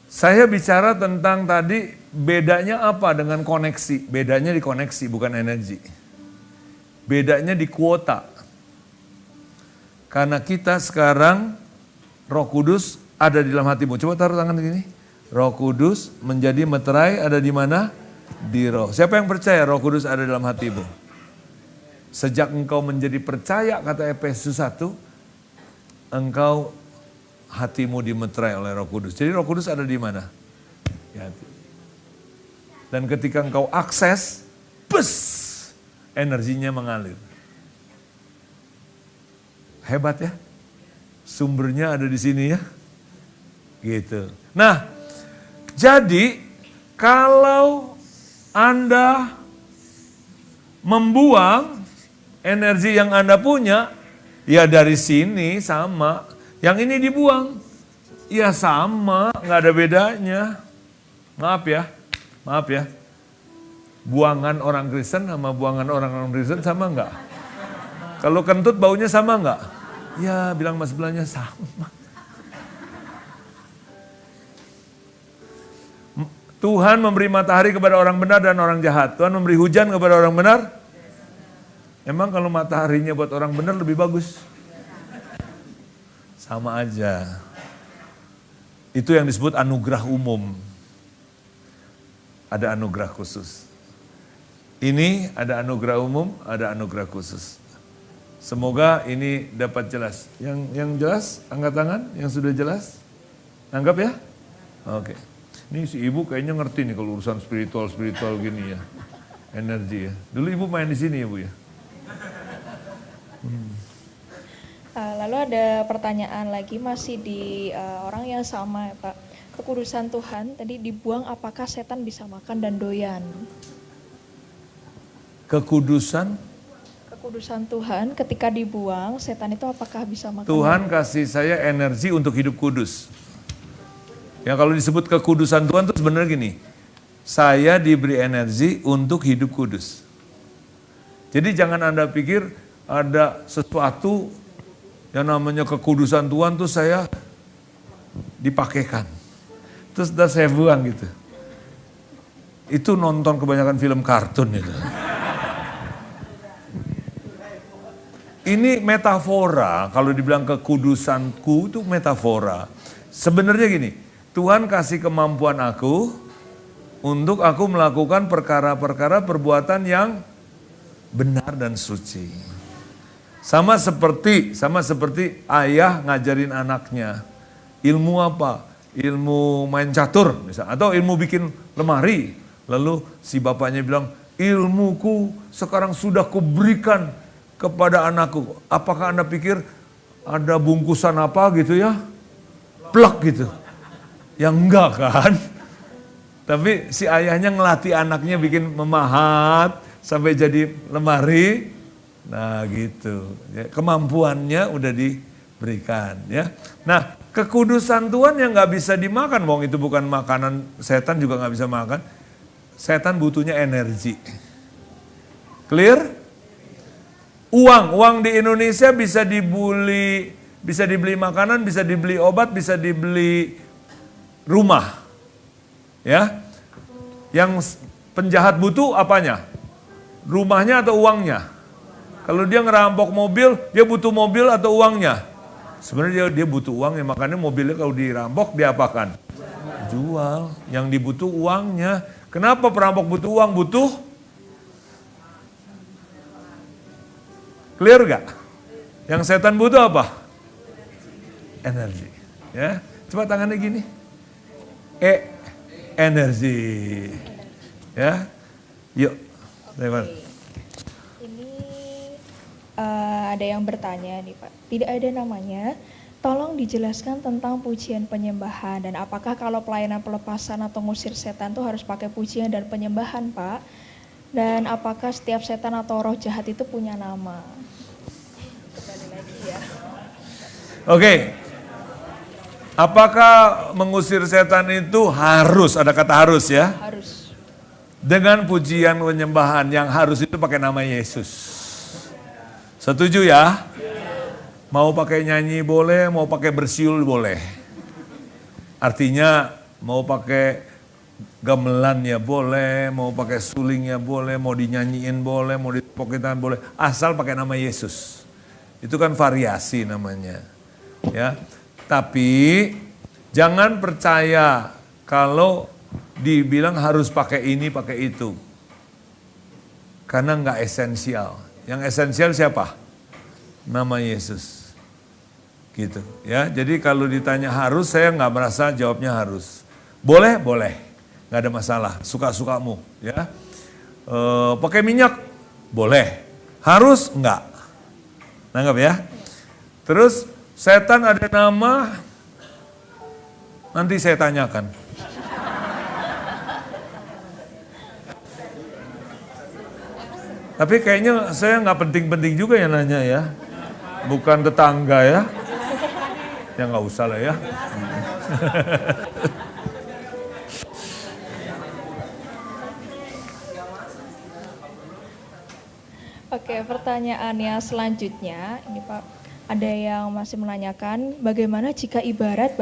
saya bicara tentang tadi bedanya apa dengan koneksi. Bedanya di koneksi, bukan energi. Bedanya di kuota. Karena kita sekarang Roh Kudus ada di dalam hatimu. Coba taruh tangan gini. Roh Kudus menjadi meterai ada di mana? Di roh. Siapa yang percaya Roh Kudus ada dalam hatimu? Sejak engkau menjadi percaya, kata Efesus 1, engkau hatimu dimeterai oleh Roh Kudus. Jadi Roh Kudus ada di mana? Di hati. Dan ketika engkau akses, energinya mengalir. Hebat ya? Sumbernya ada di sini ya. Gitu. Nah, jadi kalau Anda membuang energi yang Anda punya, ya dari sini sama. Yang ini dibuang, ya sama, nggak ada bedanya. Maaf ya. buangan orang Kristen sama buangan orang Kristen sama enggak? Kalau kentut baunya sama enggak? Ya, bilang mas sebelahnya sama. Tuhan memberi matahari kepada orang benar dan orang jahat. Tuhan memberi hujan kepada orang benar. Emang kalau mataharinya buat orang benar lebih bagus? Sama aja. Itu yang disebut anugerah umum. Ada anugerah khusus. Ini ada anugerah umum, ada anugerah khusus. Semoga ini dapat jelas. Yang jelas, angkat tangan. Yang sudah jelas, anggap ya. Oke. Ini si ibu kayaknya ngerti nih kalau urusan spiritual gini ya. Energi ya. Dulu ibu main di sini ya bu ya. Lalu ada pertanyaan lagi masih di orang yang sama ya Pak. Kekudusan Tuhan tadi dibuang, apakah setan bisa makan dan doyan? Kekudusan Tuhan ketika dibuang, setan itu apakah bisa makan? Tuhan kasih saya energi untuk hidup kudus. Ya kalau disebut kekudusan Tuhan itu sebenarnya gini, saya diberi energi untuk hidup kudus. Jadi jangan Anda pikir ada sesuatu yang namanya kekudusan Tuhan tuh saya dipakaikan. Terus udah saya buang gitu. Itu nonton kebanyakan film kartun itu. Ini metafora, kalau dibilang kekudusanku itu metafora. Sebenarnya gini, Tuhan kasih kemampuan aku untuk aku melakukan perkara-perkara perbuatan yang benar dan suci. Sama seperti ayah ngajarin anaknya. Ilmu apa? Ilmu main catur misalnya, atau ilmu bikin lemari. Lalu si bapaknya bilang, ilmuku sekarang sudah kuberikan kepada anakku. Apakah Anda pikir ada bungkusan apa gitu ya? Plak gitu. Ya enggak kan? Tapi si ayahnya ngelatih anaknya bikin memahat sampai jadi lemari. Nah gitu. Ya, kemampuannya udah diberikan ya. Nah kekudusan Tuhan yang gak bisa dimakan. Wong itu bukan makanan, setan juga gak bisa makan. Setan butuhnya energi. Clear? Uang di Indonesia bisa dibeli makanan, bisa dibeli obat, bisa dibeli rumah. Ya. Yang penjahat butuh apanya? Rumahnya atau uangnya? Kalau dia ngerampok mobil, dia butuh mobil atau uangnya? Sebenarnya dia butuh uangnya, makanya mobilnya kalau dirampok diapakan? Jual. Yang dibutuh uangnya. Kenapa perampok butuh uang? Butuh clear gak? Yang setan butuh apa? Energi. Ya, coba tangannya gini. Energi. Ya, yuk. Ini ada yang bertanya nih Pak. Tidak ada namanya. Tolong dijelaskan tentang pujian penyembahan dan apakah kalau pelayanan pelepasan atau ngusir setan itu harus pakai pujian dan penyembahan Pak? Dan apakah setiap setan atau roh jahat itu punya nama? Kembali lagi ya. Oke. Apakah mengusir setan itu harus, ada kata harus ya? Harus. Dengan pujian penyembahan yang harus itu pakai nama Yesus. Setuju ya? Mau pakai nyanyi boleh, mau pakai bersiul boleh. Artinya mau pakai gamelan ya boleh, mau pakai suling ya boleh, mau dinyanyiin boleh, mau ditepokin tangan boleh. Asal pakai nama Yesus. Itu kan variasi namanya. Ya. Tapi jangan percaya kalau dibilang harus pakai ini, pakai itu. Karena nggak esensial. Yang esensial siapa? Nama Yesus. Gitu ya. Jadi kalau ditanya harus, saya nggak merasa jawabnya harus. Boleh, boleh. Nggak ada masalah. Suka-sukamu ya. Pakai minyak? Boleh. Harus? Enggak. Nanggap ya. Terus setan ada nama, nanti saya tanyakan. Tapi kayaknya saya nggak penting-penting juga ya nanya ya. Bukan tetangga ya. Ya nggak usah lah ya. Oke, pertanyaannya selanjutnya, ini Pak, ada yang masih menanyakan bagaimana jika ibarat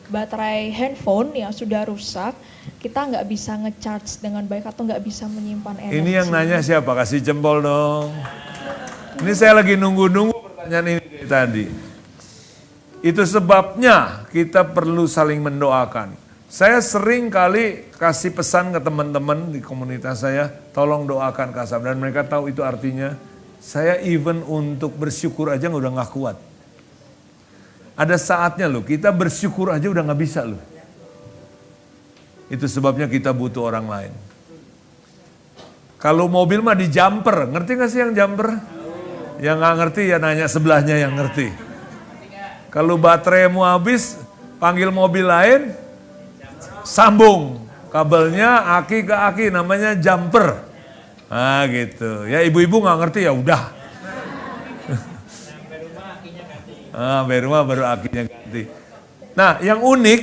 baterai handphone yang sudah rusak, kita nggak bisa ngecharge dengan baik atau nggak bisa menyimpan energi. Ini yang nanya siapa? Kasih jempol dong. Ini saya lagi nunggu-nunggu pertanyaan ini dari tadi. Itu sebabnya kita perlu saling mendoakan. Saya sering kali kasih pesan ke teman-teman di komunitas saya, tolong doakan Kak Sam. Dan mereka tahu itu artinya, saya even untuk bersyukur aja udah gak kuat. Ada saatnya loh, kita bersyukur aja udah gak bisa loh. Itu sebabnya kita butuh orang lain. Kalau mobil mah di jumper, ngerti gak sih yang jumper? Yang gak ngerti ya nanya sebelahnya yang ngerti. Kalau bateraimu habis, panggil mobil lain, sambung kabelnya aki ke aki, namanya jumper. Nah gitu. Ya ibu-ibu nggak ngerti ya udah. Sampai rumah baru akinya ganti. Nah yang unik,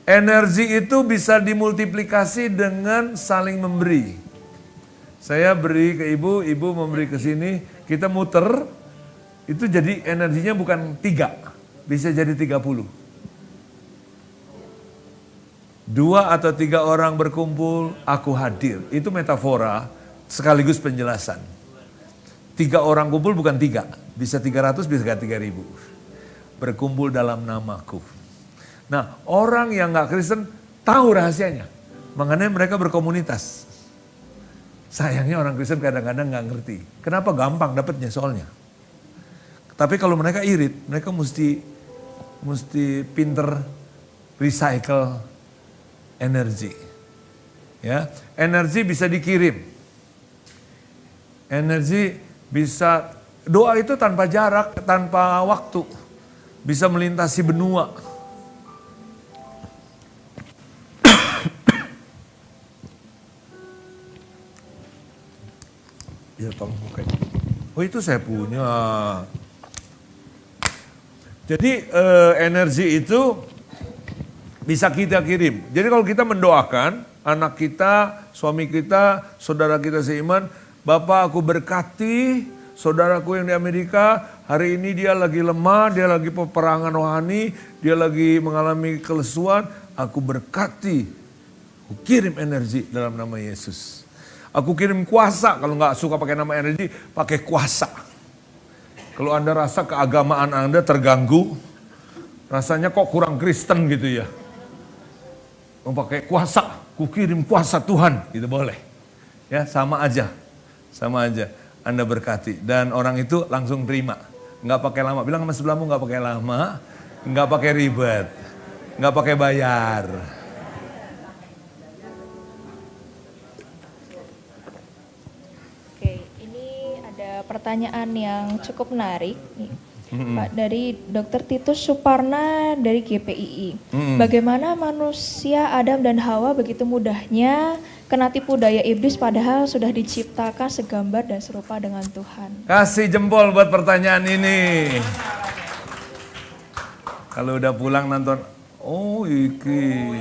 energi itu bisa dimultiplikasi dengan saling memberi. Saya beri ke ibu, ibu memberi ke sini, kita muter, itu jadi energinya bukan 3, bisa jadi 30. 2 atau 3 orang berkumpul, aku hadir. Itu metafora sekaligus penjelasan. 3 orang kumpul bukan 3, bisa 300, bisa 3000. Berkumpul dalam namaku. Nah orang yang gak Kristen tahu rahasianya. Makanya mereka berkomunitas. Sayangnya orang Kristen kadang-kadang gak ngerti. Kenapa gampang dapatnya soalnya. Tapi kalau mereka irit, mereka mesti pinter recycle energi. Ya, energi bisa dikirim. Energi bisa, doa itu tanpa jarak, tanpa waktu. Bisa melintasi benua. Ya tolong buka. Oh itu saya punya. Jadi energi itu bisa kita kirim. Jadi kalau kita mendoakan anak kita, suami kita, saudara kita seiman, Bapak aku berkati saudaraku yang di Amerika, hari ini dia lagi lemah, dia lagi peperangan rohani, dia lagi mengalami kelesuan, aku berkati, aku kirim energi dalam nama Yesus. Aku kirim kuasa, kalau nggak suka pakai nama energi, pakai kuasa. Kalau Anda rasa keagamaan Anda terganggu, rasanya kok kurang Kristen gitu ya. Mau pakai kuasa, ku kirim kuasa Tuhan, gitu boleh. Ya sama aja, Anda berkati. Dan orang itu langsung terima, nggak pakai lama. Bilang sama sebelahmu nggak pakai lama, nggak pakai ribet, nggak pakai bayar. Oke, ini ada pertanyaan yang cukup menarik. Pak, dari Dr. Titus Suparna dari GPII. Bagaimana manusia Adam dan Hawa begitu mudahnya kena tipu daya iblis padahal sudah diciptakan segambar dan serupa dengan Tuhan? Kasih jempol buat pertanyaan ini. Kalau udah pulang nonton, oh iki.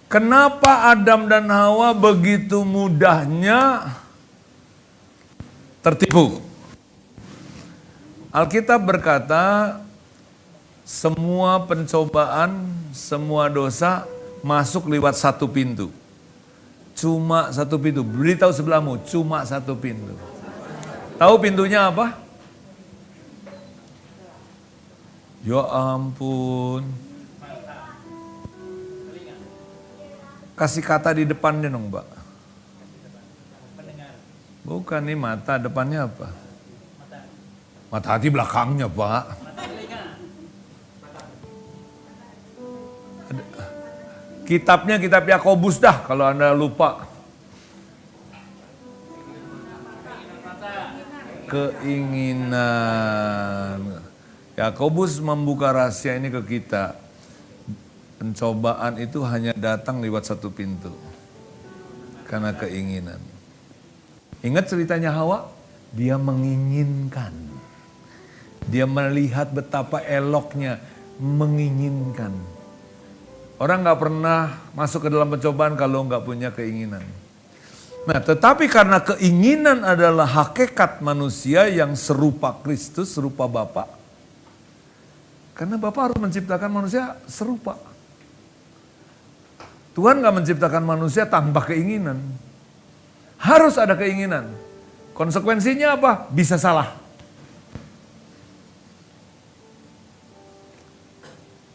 Kenapa Adam dan Hawa begitu mudahnya tertipu? Alkitab berkata, semua pencobaan, semua dosa masuk lewat satu pintu. Cuma satu pintu. Beritahu sebelahmu, cuma satu pintu. Tahu pintunya apa? Ya ampun. Kasih kata di depannya dong, Mbak. Bukan nih mata, depannya apa? Mata hati belakangnya, Pak. Kitabnya kitab Yakobus dah kalau Anda lupa. Keinginan. Yakobus membuka rahasia ini ke kita. Pencobaan itu hanya datang lewat satu pintu. Karena keinginan. Ingat ceritanya Hawa? Dia menginginkan. Dia melihat betapa eloknya menginginkan. Orang nggak pernah masuk ke dalam pencobaan kalau nggak punya keinginan. Nah, tetapi karena keinginan adalah hakikat manusia yang serupa Kristus, serupa Bapa. Karena Bapa harus menciptakan manusia serupa. Tuhan nggak menciptakan manusia tanpa keinginan. Harus ada keinginan. Konsekuensinya apa? Bisa salah.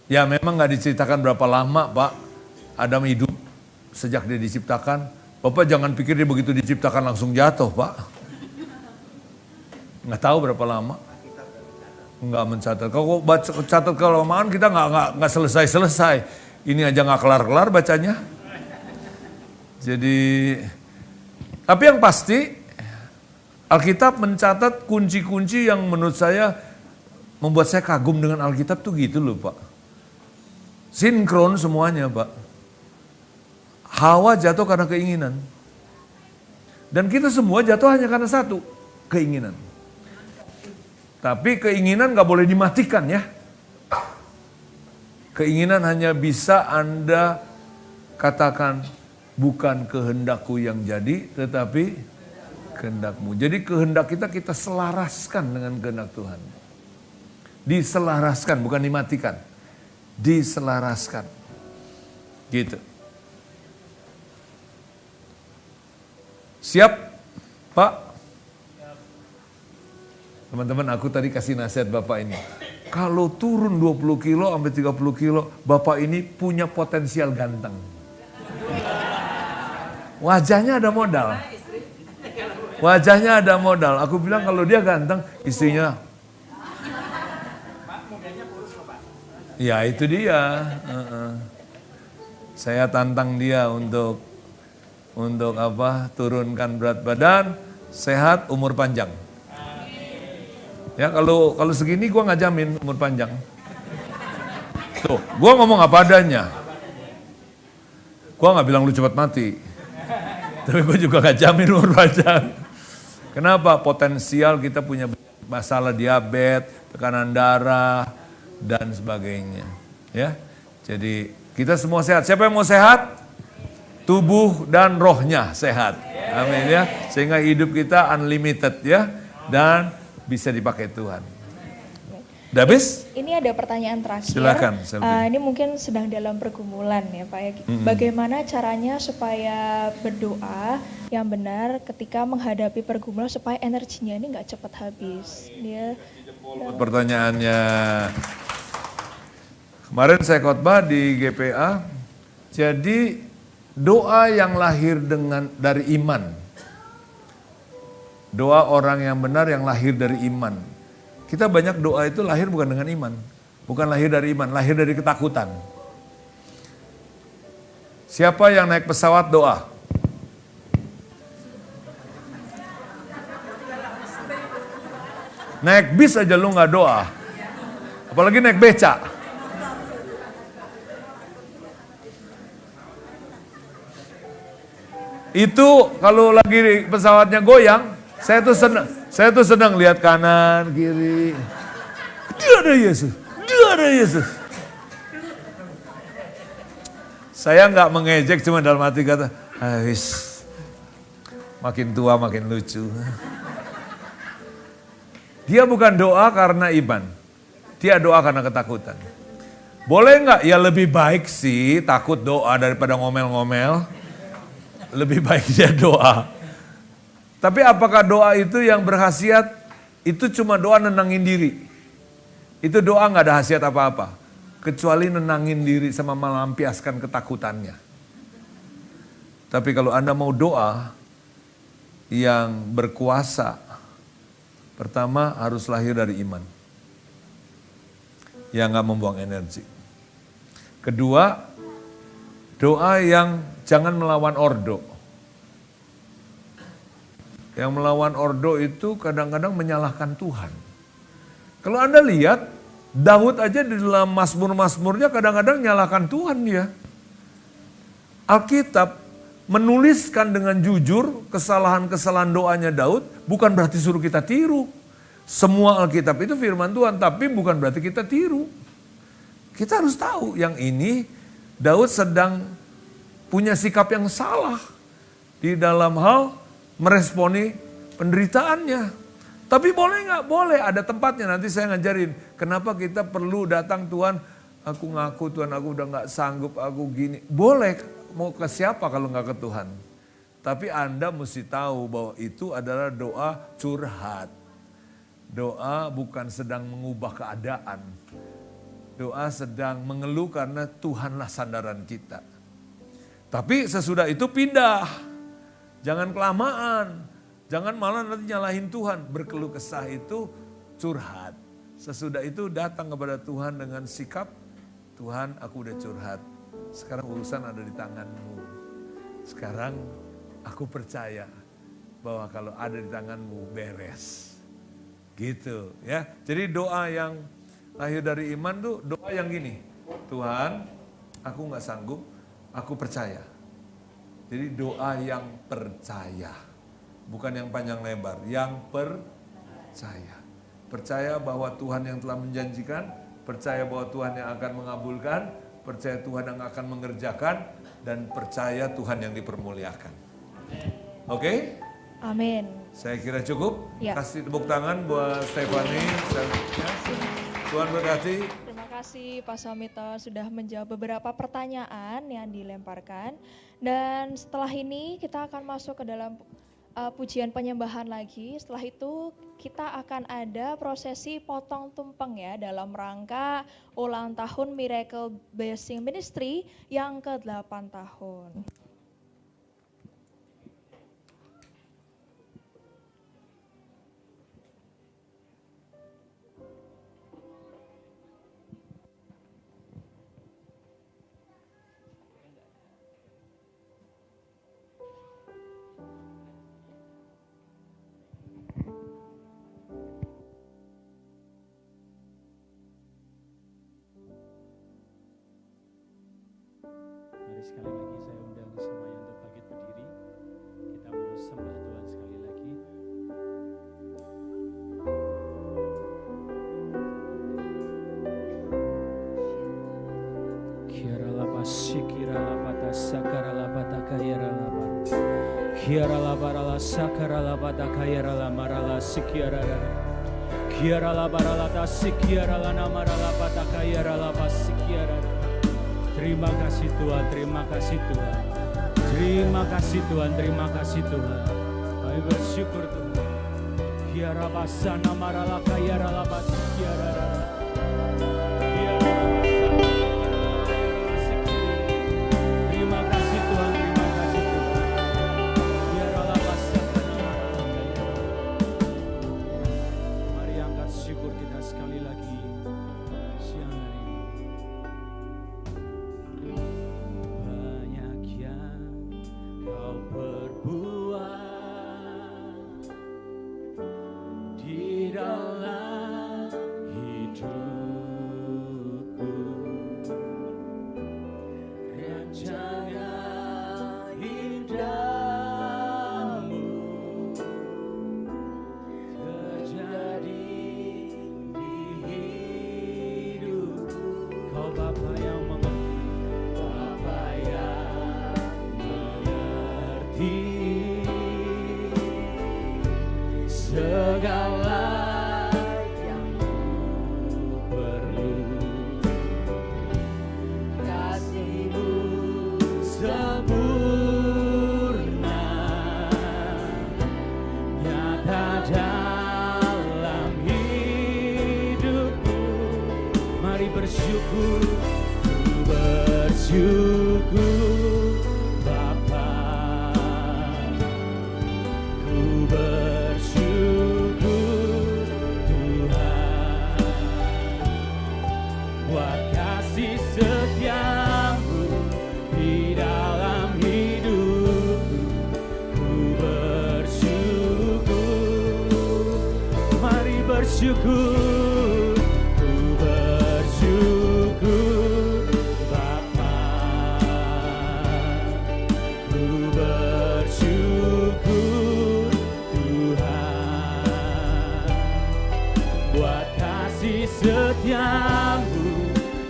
Ya memang nggak diceritakan berapa lama Pak Adam hidup sejak dia diciptakan. Bapak jangan pikir dia begitu diciptakan langsung jatuh Pak. Nggak tahu berapa lama. Nggak mencatat. Kalau baca catat kelamaan kita nggak selesai. Ini aja nggak kelar bacanya. Jadi, tapi yang pasti Alkitab mencatat kunci-kunci yang menurut saya membuat saya kagum dengan Alkitab tuh gitu loh Pak. Sinkron semuanya Pak. Hawa jatuh karena keinginan. Dan kita semua jatuh hanya karena satu, keinginan. Tapi keinginan gak boleh dimatikan ya. Keinginan hanya bisa Anda katakan, bukan kehendakku yang jadi, tetapi kehendakmu. Jadi kehendak kita selaraskan dengan kehendak Tuhan. Diselaraskan, bukan dimatikan. Diselaraskan. Gitu. Siap, Pak? Teman-teman, aku tadi kasih nasihat Bapak ini. Kalau turun 20 kilo sampai 30 kilo, Bapak ini punya potensial ganteng. Wajahnya ada modal. Wajahnya ada modal. Aku bilang kalau dia ganteng, istrinya. Ya itu dia. Saya tantang dia untuk apa? Turunkan berat badan, sehat, umur panjang. Ya kalau segini gue nggak jamin umur panjang. Tuh, gue ngomong apa adanya. Gue nggak bilang lu cepat mati, tapi gue juga nggak jamin umur panjang. Kenapa? Potensial kita punya masalah diabetes, tekanan darah dan sebagainya. Ya, jadi kita semua sehat. Siapa yang mau sehat? Tubuh dan rohnya sehat. Amin ya. Sehingga hidup kita unlimited ya dan bisa dipakai Tuhan. Udah habis? Ini ada pertanyaan terakhir. Silakan. Ini mungkin sedang dalam pergumulan ya Pak ya. Bagaimana caranya supaya berdoa yang benar ketika menghadapi pergumulan supaya energinya ini nggak cepat habis. Dia pertanyaannya. Kemarin saya khotbah di GPA. Jadi doa yang lahir dari iman. Doa orang yang benar yang lahir dari iman. Kita banyak doa itu lahir bukan dengan iman. Bukan lahir dari iman, lahir dari ketakutan. Siapa yang naik pesawat doa? Naik bis aja lu gak doa. Apalagi naik beca. Itu kalau lagi pesawatnya goyang, saya tuh senang lihat kanan, kiri. Dia ada Yesus, dia ada Yesus. Saya nggak mengejek, cuma dalam hati kata, makin tua makin lucu. Dia bukan doa karena iman, dia doa karena ketakutan. Boleh nggak? Ya lebih baik sih takut doa daripada ngomel-ngomel. Lebih baik dia doa. Tapi apakah doa itu yang berkhasiat? Itu cuma doa nenangin diri. Itu doa gak ada khasiat apa-apa. Kecuali nenangin diri sama melampiaskan ketakutannya. Tapi kalau Anda mau doa yang berkuasa, pertama harus lahir dari iman. Yang gak membuang energi. Kedua, doa yang jangan melawan ordo. Yang melawan ordo itu kadang-kadang menyalahkan Tuhan. Kalau Anda lihat, Daud aja di dalam mazmur-mazmurnya kadang-kadang nyalahkan Tuhan dia. Alkitab menuliskan dengan jujur kesalahan-kesalahan doanya Daud, bukan berarti suruh kita tiru. Semua Alkitab itu firman Tuhan, tapi bukan berarti kita tiru. Kita harus tahu yang ini Daud sedang punya sikap yang salah di dalam hal meresponi penderitaannya. Tapi boleh nggak? Boleh, ada tempatnya. Nanti saya ngajarin kenapa kita perlu datang, Tuhan, aku ngaku Tuhan aku udah nggak sanggup, aku gini. Boleh, mau ke siapa kalau nggak ke Tuhan? Tapi Anda mesti tahu bahwa itu adalah doa curhat. Doa bukan sedang mengubah keadaan. Doa sedang mengeluh karena Tuhanlah sandaran kita. Tapi sesudah itu pindah. Jangan kelamaan. Jangan malah nanti nyalahin Tuhan. Berkeluh kesah itu curhat. Sesudah itu datang kepada Tuhan dengan sikap, Tuhan aku udah curhat. Sekarang urusan ada di tangan-Mu. Sekarang aku percaya bahwa kalau ada di tangan-Mu beres. Gitu ya. Jadi doa yang lahir dari iman tuh doa yang gini. Tuhan, aku gak sanggup, aku percaya. Jadi doa yang percaya. Bukan yang panjang lebar, yang percaya. Percaya bahwa Tuhan yang telah menjanjikan, percaya bahwa Tuhan yang akan mengabulkan, percaya Tuhan yang akan mengerjakan, dan percaya Tuhan yang dipermuliakan. Oke? Amin. Saya kira cukup. Ya. Kasih tepuk tangan buat Stephanie. Tuhan berkati. Terima kasih Pak Samito sudah menjawab beberapa pertanyaan yang dilemparkan. Dan setelah ini kita akan masuk ke dalam pujian penyembahan lagi. Setelah itu kita akan ada prosesi potong tumpeng ya dalam rangka ulang tahun Miracle Blessing Ministry yang ke-8 tahun. Sekali lagi saya undang semuanya untuk bangkit berdiri. Kita mau sembah Tuhan sekali lagi. Kiara lapasi kira lapata sakara lapata kayara lapa. Kiara labarala sakara lapata kayara lamarala sikiara. Kiara labarala ta sikiara lana marala pata kayara lapa sikiara. Terima kasih Tuhan, terima kasih Tuhan. Terima kasih Tuhan, terima kasih Tuhan. Kami bersyukur Tuhan. Kiara basana marala kayara labas kiara. Terima kasih Tuhan, terima kasih Tuhan. Kiara labasana marala kayara. Mari angkat syukur kita sekali lagi siang hari ini. Bersyukur, ku bersyukur Bapa, ku bersyukur Tuhan buat kasih setiamu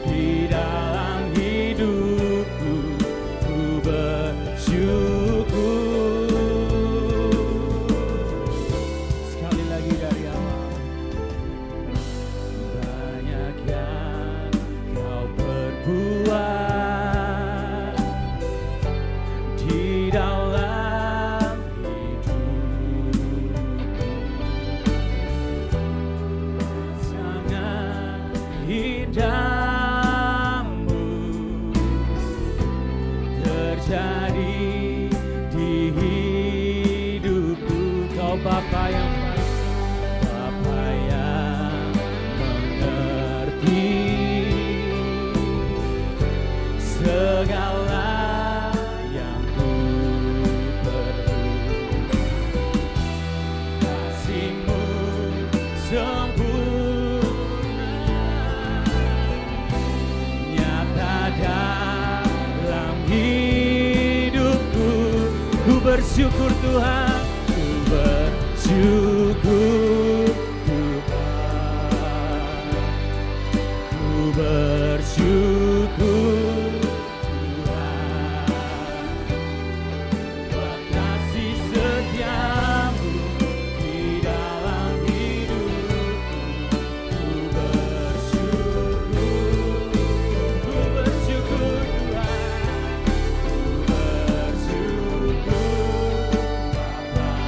di dalam hidup. dalam hidup. Sangat indahmu terjadi di hidupku. Kau Bapa yang baik, Bapa yang mengerti segala yang ku perlu. Kasih-Mu sempurna nyata dalam hidupku. Ku bersyukur Tuhan, ku bersyukur Tuhan, ku bersyukur Tuhan, buat kasih setia-Mu di dalam hidupku. Ku bersyukur Tuhan, ku bersyukur Bapa.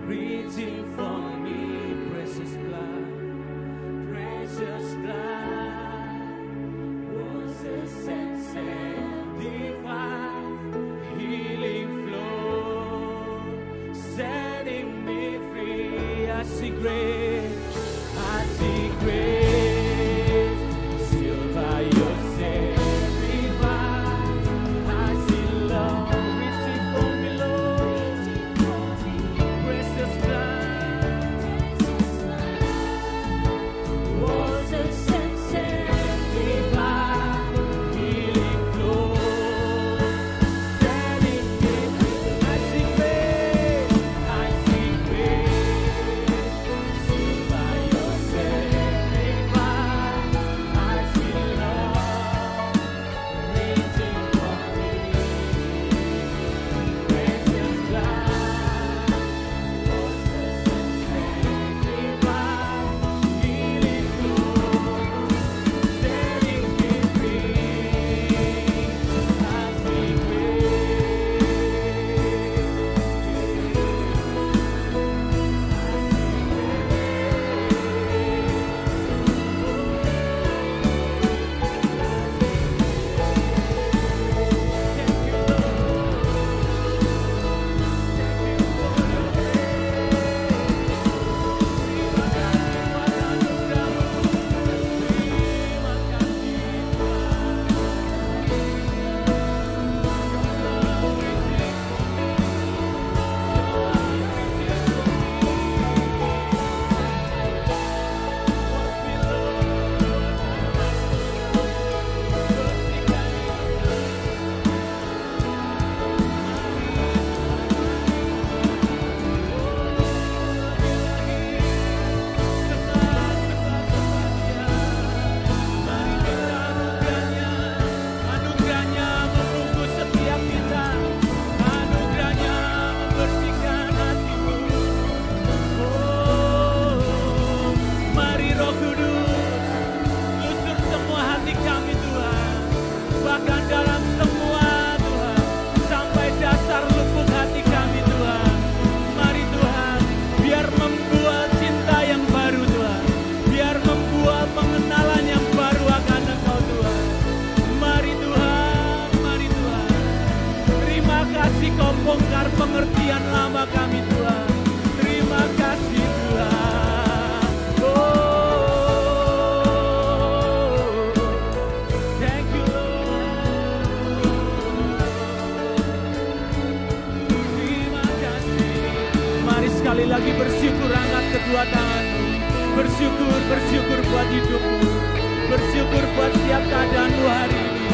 reaching for me. Precious blood was a sunset, divine healing flow, setting me free. I see grace, sealed by your sacrifice. I see love reaching for me, Lord. Precious blood was a sunset, divine healing flow, setting me free. I see grace, sealed by your sacrifice. I see love reaching for me. Precious blood was a sunset, divine healing flow, setting me free. I see anugerahnya membungkus setiap kita, anugerahnya membersihkan hatimu. Oh, mari Roh Kudus, lusur semua hati kami Tuhan, bahkan dalam semua Tuhan, sampai dasar lubuk hati kami Tuhan. Mari Tuhan, biar membuat cinta yang baru Tuhan, biar membuat pengenalan yang baru akan Engkau Tuhan. Mari Tuhan, terima kasih Kau bongkar pengertian lama kami Tuhan. Terima kasih Tuhan. Oh, thank you Lord. Terima kasih. Mari sekali lagi bersyukur, angkat kedua tanganmu. Bersyukur buat hidupmu. Bersyukur buat setiap keadaanmu hari ini.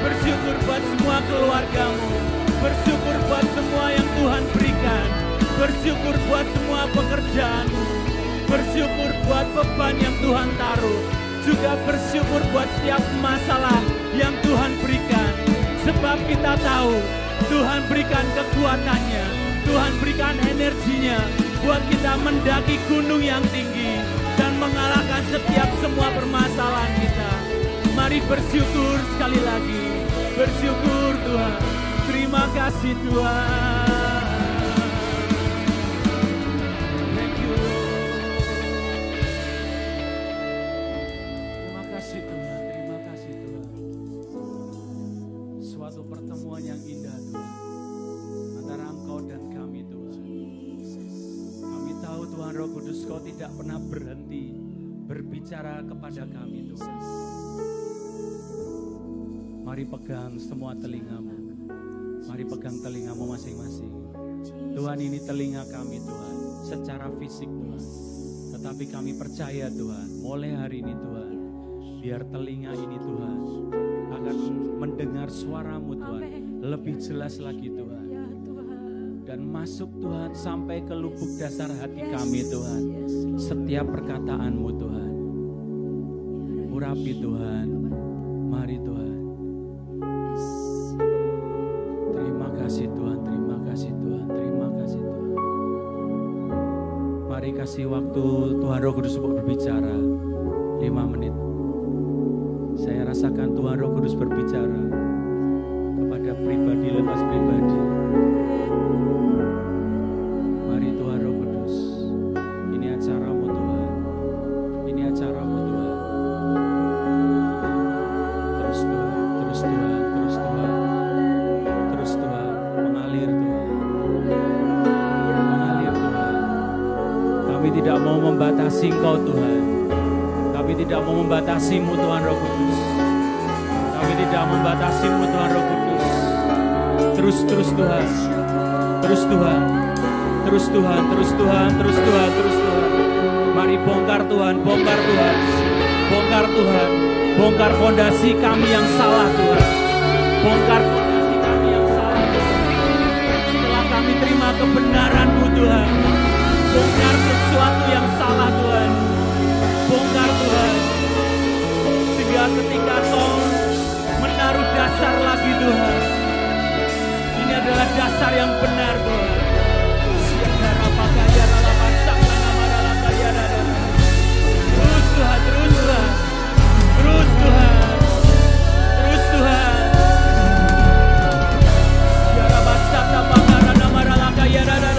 Bersyukur buat semua keluargamu. Bersyukur buat semua yang Tuhan berikan. Bersyukur buat semua pekerjaanmu. Bersyukur buat beban yang Tuhan taruh. Juga bersyukur buat setiap masalah yang Tuhan berikan. Sebab kita tahu Tuhan berikan kekuatannya, Tuhan berikan energinya buat kita mendaki gunung yang tinggi dan mengalahkan setiap semua permasalahan kita. Mari bersyukur sekali lagi. Bersyukur Tuhan. Terima kasih Tuhan. Thank you Lord. Terima kasih Tuhan. Terima kasih Tuhan. Suatu pertemuan yang indah Tuhan antara Engkau dan kami Tuhan. Kami tahu Tuhan Roh Kudus Kau tidak pernah berhenti berbicara kepada kami Tuhan. Mari pegang semua telingamu. Mari pegang telingamu masing-masing. Tuhan, ini telinga kami Tuhan, secara fisik Tuhan. Tetapi kami percaya Tuhan, mulai hari ini Tuhan, biar telinga ini Tuhan akan mendengar suaramu Tuhan, lebih jelas lagi Tuhan. Dan masuk Tuhan sampai ke lubuk dasar hati kami Tuhan. Setiap perkataanmu Tuhan, urapi Tuhan. Mari Tuhan. Terima kasih Tuhan, terima kasih Tuhan, terima kasih Tuhan. Mari kasih waktu Tuhan Roh Kudus untuk berbicara 5 menit. Saya rasakan Tuhan Roh Kudus berbicara kepada pribadi lepas pribadi. Mari Tuhan Roh Kudus. Kami tidak mau membatasi Engkau Tuhan. Kami tidak mau membatasi-Mu Tuhan Roh Kudus. Kami tidak membatasi-Mu Tuhan Roh Kudus. Terus Tuhan. Terus Tuhan. Terus Tuhan, terus Tuhan, terus Tuhan, terus Tuhan. Mari bongkar Tuhan, bongkar Tuhan. Bongkar Tuhan. Bongkar fondasi kami yang salah Tuhan. Bongkar fondasi kami yang salah Tuhan. Setelah kami terima kebenaran-Mu Tuhan. Bongkar sesuatu yang salah Tuhan. Bongkar Tuhan. Sehingga ketika Kau menaruh dasar lagi Tuhan. Ini adalah dasar yang benar Tuhan. Terus Tuhan, terus Tuhan. Terus Tuhan. Terus Tuhan. Ya Rabasata Pakara Namaralaka ya Rada.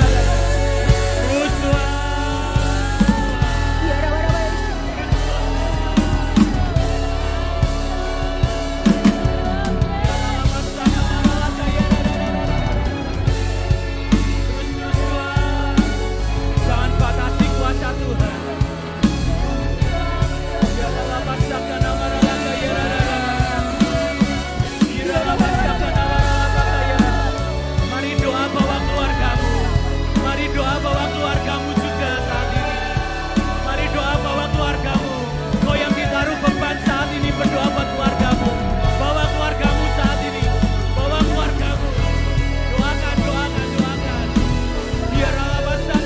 Terus Tuhan. Ya Rabasata. Jangan batasi kuasa Tuhan. Mari doa bawa keluargamu. Mari doa bawa keluargamu juga saat ini. Mari doa bawa keluargamu. Kau yang ditaruh beban saat ini berdoa buat keluargamu. Bawa keluargamu saat ini. Bawa keluargamu. Doakan, doakan, doakan. Biar Allah basah.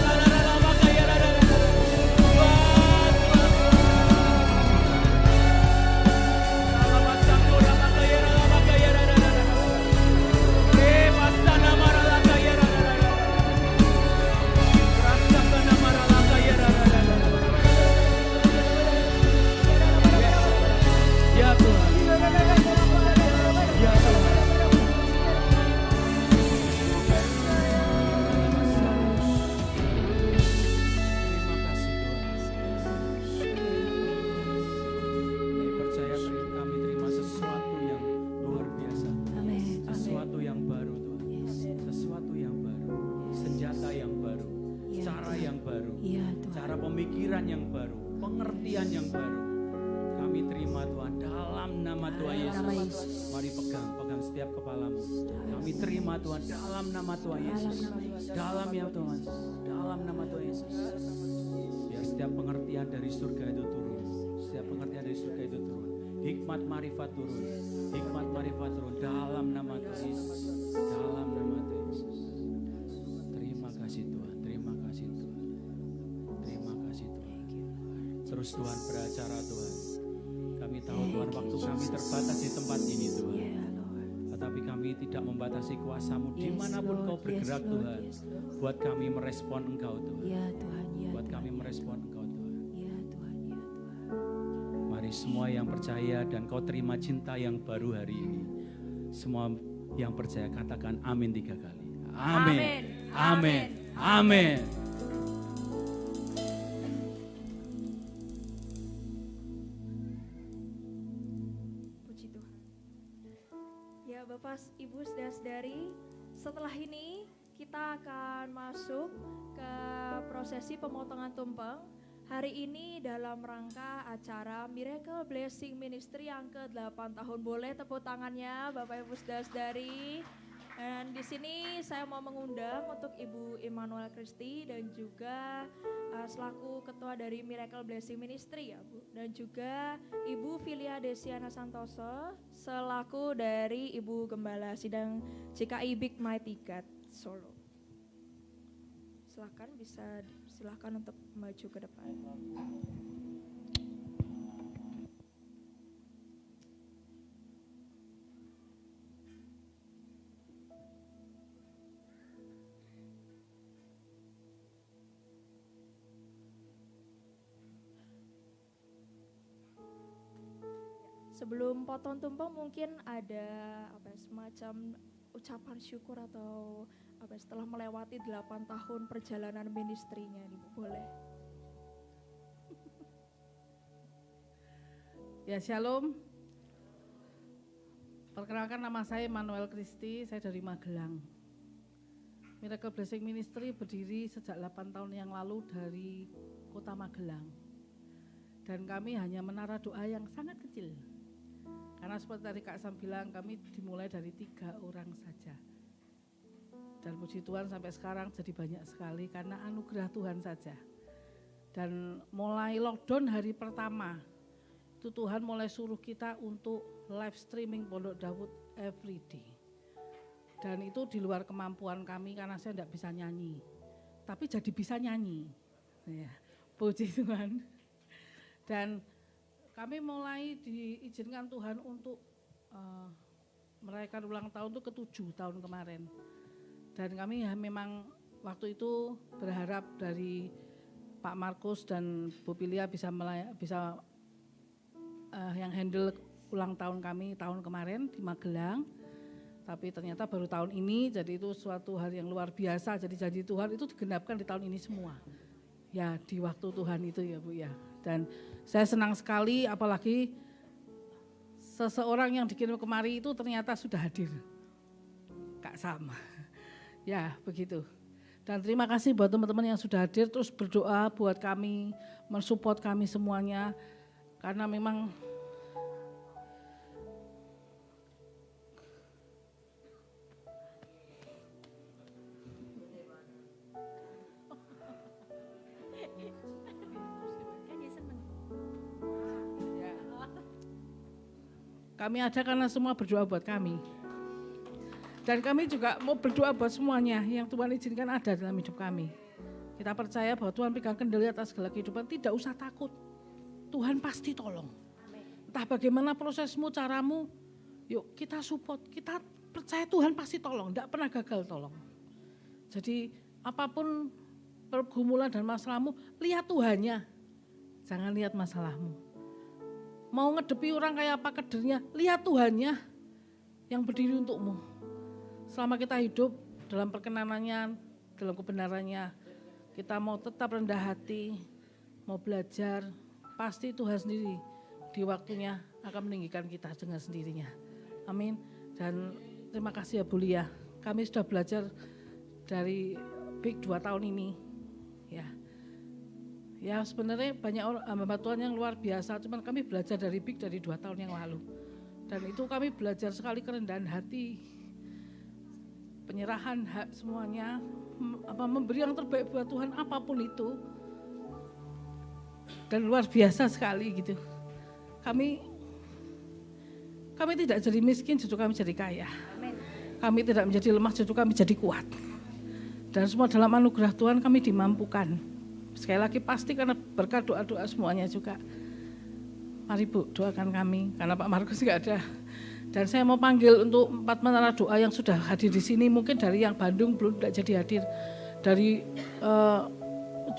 Tuhan, dalam nama Tuhan Yesus, dalam ya Tuhan, dalam nama Tuhan Yesus, biar setiap pengertian dari surga itu turun, setiap pengertian dari surga itu turun, hikmat marifat turun, dalam nama Tuhan Yesus, dalam nama Tuhan Yesus. Terima kasih Tuhan, terima kasih Tuhan, terima kasih Tuhan. Terus Tuhan beracara Tuhan, kami tahu Tuhan waktu kami terbatas di tempat ini Tuhan. Tetapi kami tidak membatasi kuasa-Mu dimanapun Kau bergerak Tuhan. Buat kami merespon Engkau Tuhan. Buat kami merespon Engkau Tuhan. Mari semua yang percaya dan Kau terima cinta yang baru hari ini. Semua yang percaya katakan amin 3 kali. Amin, amin, amin. Bapak, Ibu, Saudara-saudari, setelah ini kita akan masuk ke prosesi pemotongan tumpeng. Hari ini dalam rangka acara Miracle Blessing Ministry yang ke-8 tahun. Boleh tepuk tangannya Bapak, Ibu, Saudara-saudari. Dan di sini saya mau mengundang untuk Ibu Immanuel Christy dan juga selaku ketua dari Miracle Blessing Ministry ya Bu. Dan juga Ibu Filia Desiana Santoso selaku dari Ibu Gembala Sidang GKI Big Mighty God Solo. Silakan untuk maju ke depan. Sebelum potong tumpeng mungkin ada semacam ucapan syukur atau setelah melewati 8 tahun perjalanan ministrinya nih Bu, boleh? Ya, Shalom. Perkenalkan nama saya Immanuel Christy, saya dari Magelang. Miracle Blessing Ministry berdiri sejak 8 tahun yang lalu dari Kota Magelang. Dan kami hanya menara doa yang sangat kecil. Karena seperti tadi Kak Sam bilang, kami dimulai dari 3 orang saja. Dan puji Tuhan sampai sekarang jadi banyak sekali karena anugerah Tuhan saja. Dan mulai lockdown hari pertama, itu Tuhan mulai suruh kita untuk live streaming Pondok Daud every day. Dan itu di luar kemampuan kami karena saya tidak bisa nyanyi. Tapi jadi bisa nyanyi. Ya, puji Tuhan. Dan kami mulai diizinkan Tuhan untuk merayakan ulang tahun itu ke-7 tahun kemarin. Dan kami memang waktu itu berharap dari Pak Markus dan Bu Pilia bisa yang handle ulang tahun kami tahun kemarin di Magelang. Tapi ternyata baru tahun ini, jadi itu suatu hal yang luar biasa. Jadi janji Tuhan itu digenapkan di tahun ini semua. Ya di waktu Tuhan itu ya Bu ya. Dan saya senang sekali apalagi seseorang yang dikirim kemari itu ternyata sudah hadir. Kak Sam. Ya begitu. Dan terima kasih buat teman-teman yang sudah hadir, terus berdoa buat kami, mensupport kami semuanya. Karena memang kami ada karena semua berdoa buat kami. Dan kami juga mau berdoa buat semuanya yang Tuhan izinkan ada dalam hidup kami. Kita percaya bahwa Tuhan pegang kendali atas segala kehidupan, tidak usah takut. Tuhan pasti tolong. Entah bagaimana prosesmu, caramu, yuk kita support, kita percaya Tuhan pasti tolong, tidak pernah gagal tolong. Jadi apapun pergumulan dan masalahmu, lihat Tuhannya, jangan lihat masalahmu. Mau ngedepi orang kayak apa kedernya, lihat Tuhannya yang berdiri untukmu. Selama kita hidup dalam perkenanannya, dalam kebenarannya, kita mau tetap rendah hati, mau belajar, pasti Tuhan sendiri di waktunya akan meninggikan kita dengan sendirinya. Amin. Dan terima kasih ya Bu Lia, kami sudah belajar dari Big 2 tahun ini. Ya sebenarnya banyak hamba Tuhan yang luar biasa, cuman kami belajar dari Big dari 2 tahun yang lalu. Dan itu kami belajar sekali kerendahan hati, penyerahan hak semuanya, memberi yang terbaik buat Tuhan apapun itu. Dan luar biasa sekali gitu. Kami tidak jadi miskin, justru kami jadi kaya. Kami tidak menjadi lemah, justru kami jadi kuat. Dan semua dalam anugerah Tuhan kami dimampukan. Sekali lagi pasti karena berkat doa-doa semuanya juga. Mari Bu, doakan kami, karena Pak Markus nggak ada. Dan saya mau panggil untuk 4 menara doa yang sudah hadir di sini, mungkin dari yang Bandung belum tidak jadi hadir. Dari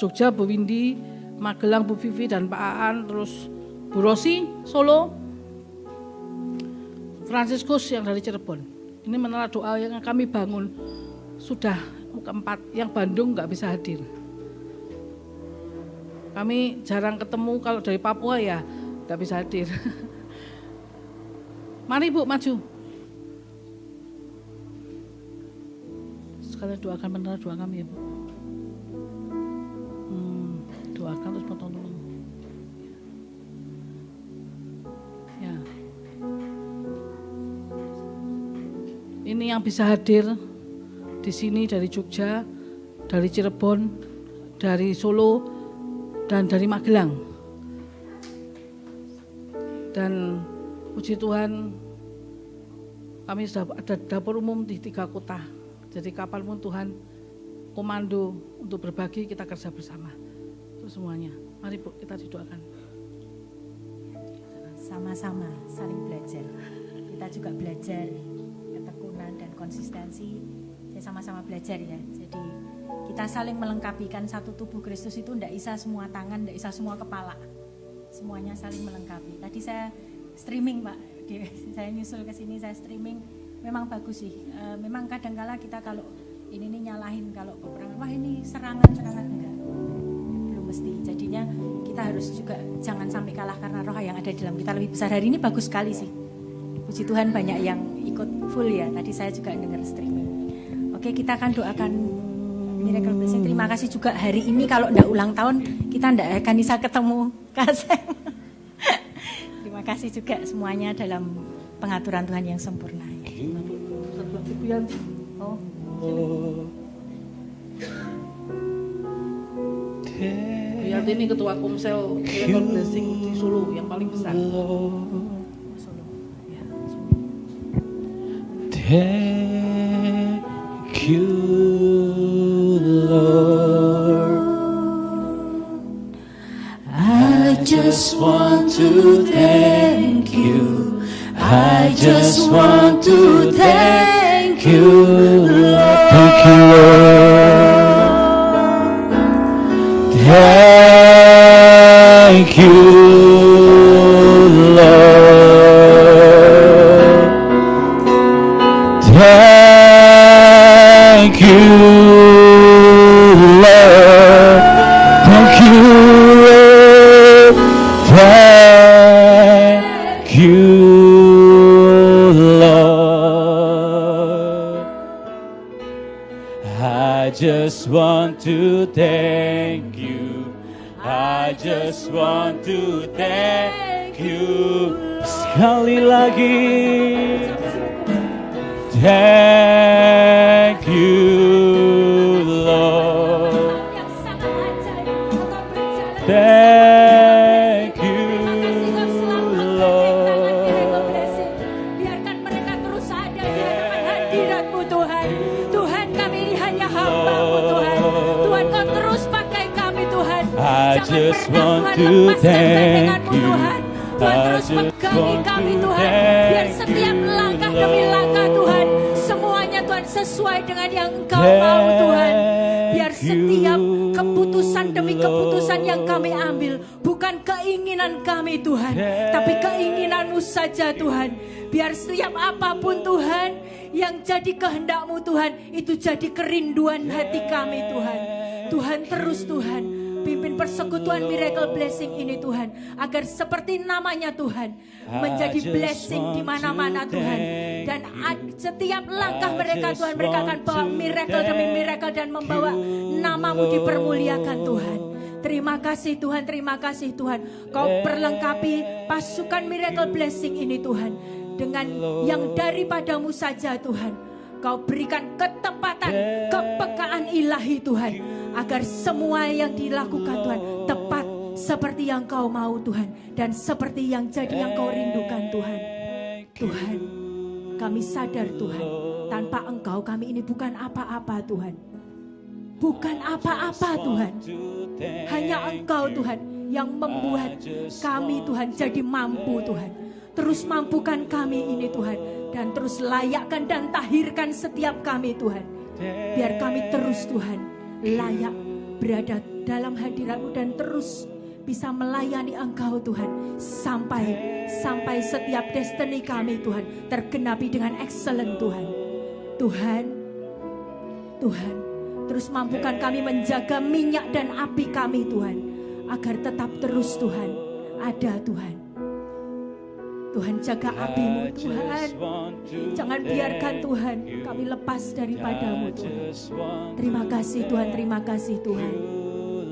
Jogja Bu Windy, Magelang Bu Vivi dan Pak Aan, terus Bu Rosi, Solo, Fransiskus yang dari Cirebon. Ini menara doa yang kami bangun sudah keempat, yang Bandung nggak bisa hadir. Kami jarang ketemu, kalau dari Papua ya nggak bisa hadir. Mari Bu maju. Sekalian doakan menara doa kami ya Bu. Doakan terus potong dulu. Ya. Ini yang bisa hadir di sini dari Jogja, dari Cirebon, dari Solo, dan dari Magelang. Dan puji Tuhan kami sudah ada dapur umum di 3 kota. Jadi kapanpun Tuhan komando untuk berbagi, kita kerja bersama. Untuk semuanya. Mari Bu, kita didoakan. Sama-sama saling belajar. Kita juga belajar ketekunan dan konsistensi. Saya sama-sama belajar ya. Jadi kita saling melengkapi, kan satu tubuh Kristus itu tidak bisa semua tangan, tidak bisa semua kepala. Semuanya saling melengkapi. Tadi saya streaming Pak, saya nyusul ke sini, saya streaming. Memang bagus sih. Memang kadang-kala kita kalau ini nyalahin kalau peperangan, wah ini serangan enggak. Belum mesti. Jadinya kita harus juga jangan sampai kalah karena roh yang ada di dalam kita lebih besar. Hari ini bagus sekali sih. Puji Tuhan banyak yang ikut full ya. Tadi saya juga dengar streaming. Oke, Oke, kita akan doakan Miracle Blessing. Terima kasih juga hari ini kalau enggak ulang tahun kita enggak akan bisa ketemu Kasem. Terima kasih juga semuanya dalam pengaturan Tuhan yang sempurna. Ibu Yanti. Oh. Bu Yanti ini ketua Komsel Miracle Blessing di Solo yang paling besar. Solo. Ya, Thank you, Lord. I just want to thank you. I just want to thank you, Lord. Thank you, Lord. Thank you, Lord. Thank you, Lord. Thank you, Lord. Thank you, Lord. I just want to thank you. I just want to thank you. Sekali lagi. Thank you, Lord. Thank you, Lord. Biarkan mereka terus ada di hadapan hadirat-Mu Tuhan. Tuhan, kami ini hanya hamba-Mu Tuhan. Tuhan, Kau terus pakai kami Tuhan. I Jangan just pernah want Tuhan to lepaskan thank gandengan-Mu you. Tuhan. Tuhan terus pegangi kami Tuhan. Biar setiap langkah demi langkah Tuhan, semuanya Tuhan sesuai dengan yang Engkau mau Tuhan. Biar setiap keputusan demi keputusan yang kami ambil bukan keinginan kami Tuhan, tapi keinginan-Mu saja Tuhan. Biar setiap apapun Tuhan yang jadi kehendak-Mu Tuhan, itu jadi kerinduan hati kami Tuhan. Tuhan terus Tuhan pimpin persekutuan Miracle Blessing ini Tuhan, agar seperti namanya Tuhan menjadi blessing di mana-mana Tuhan. Dan setiap langkah mereka Tuhan, mereka akan bawa miracle demi miracle dan membawa nama-Mu dipermuliakan Tuhan. Terima kasih Tuhan, terima kasih Tuhan. Kau perlengkapi pasukan Miracle Blessing ini Tuhan dengan yang daripada-Mu saja Tuhan. Kau berikan ketepatan, kepekaan ilahi Tuhan, agar semua yang dilakukan Tuhan tepat seperti yang Kau mau Tuhan, dan seperti yang jadi yang Kau rindukan Tuhan. Tuhan, kami sadar Tuhan, tanpa Engkau kami ini bukan apa-apa Tuhan. Bukan apa-apa Tuhan. Hanya Engkau Tuhan yang membuat kami Tuhan jadi mampu Tuhan. Terus mampukan kami ini Tuhan, dan terus layakkan dan tahirkan setiap kami Tuhan. Biar kami terus Tuhan layak berada dalam hadirat-Mu dan terus bisa melayani Engkau Tuhan. Sampai setiap destiny kami Tuhan tergenapi dengan excellent Tuhan. Tuhan, terus mampukan kami menjaga minyak dan api kami Tuhan, agar tetap terus Tuhan ada Tuhan. Tuhan, jaga api-Mu Tuhan. Jangan biarkan Tuhan kami lepas daripada-Mu Tuhan. Terima kasih Tuhan, terima kasih Tuhan.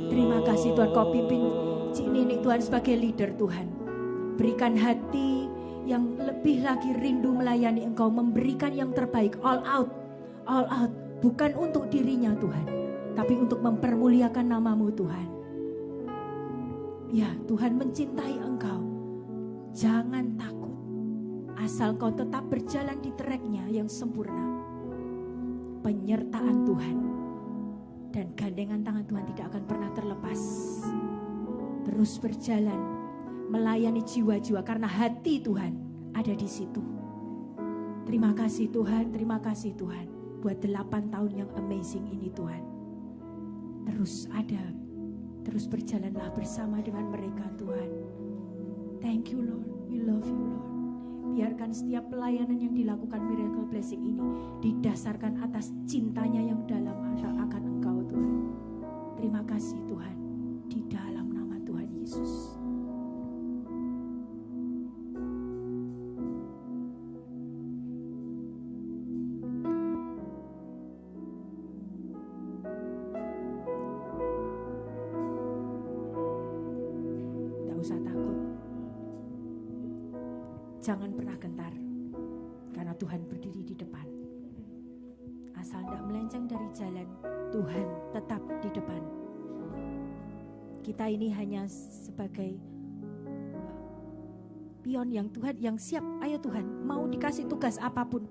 Terima kasih Tuhan, Kau pimpin Cik Ninik Tuhan sebagai leader Tuhan. Berikan hati yang lebih lagi rindu melayani Engkau, memberikan yang terbaik, all out. Bukan untuk dirinya Tuhan, tapi untuk mempermuliakan nama-Mu Tuhan. Ya Tuhan, mencintai Engkau. Jangan takut, asal kau tetap berjalan di tracknya yang sempurna. Penyertaan Tuhan dan gandengan tangan Tuhan tidak akan pernah terlepas. Terus berjalan, melayani jiwa-jiwa karena hati Tuhan ada di situ. Terima kasih Tuhan, terima kasih Tuhan. Buat 8 tahun yang amazing ini Tuhan. Terus ada, terus berjalanlah bersama dengan mereka Tuhan. Thank you Lord, we love you Lord. Biarkan setiap pelayanan yang dilakukan Miracle Blessing ini didasarkan atas cintanya yang dalam akan Engkau Tuhan. Terima kasih Tuhan, di dalam nama Tuhan Yesus. jangan pernah gentar. Karena Tuhan berdiri di depan. Asal tidak melenceng dari jalan, Tuhan tetap di depan. Kita ini hanya sebagai pion yang Tuhan yang siap. Ayo Tuhan, mau dikasih tugas apapun,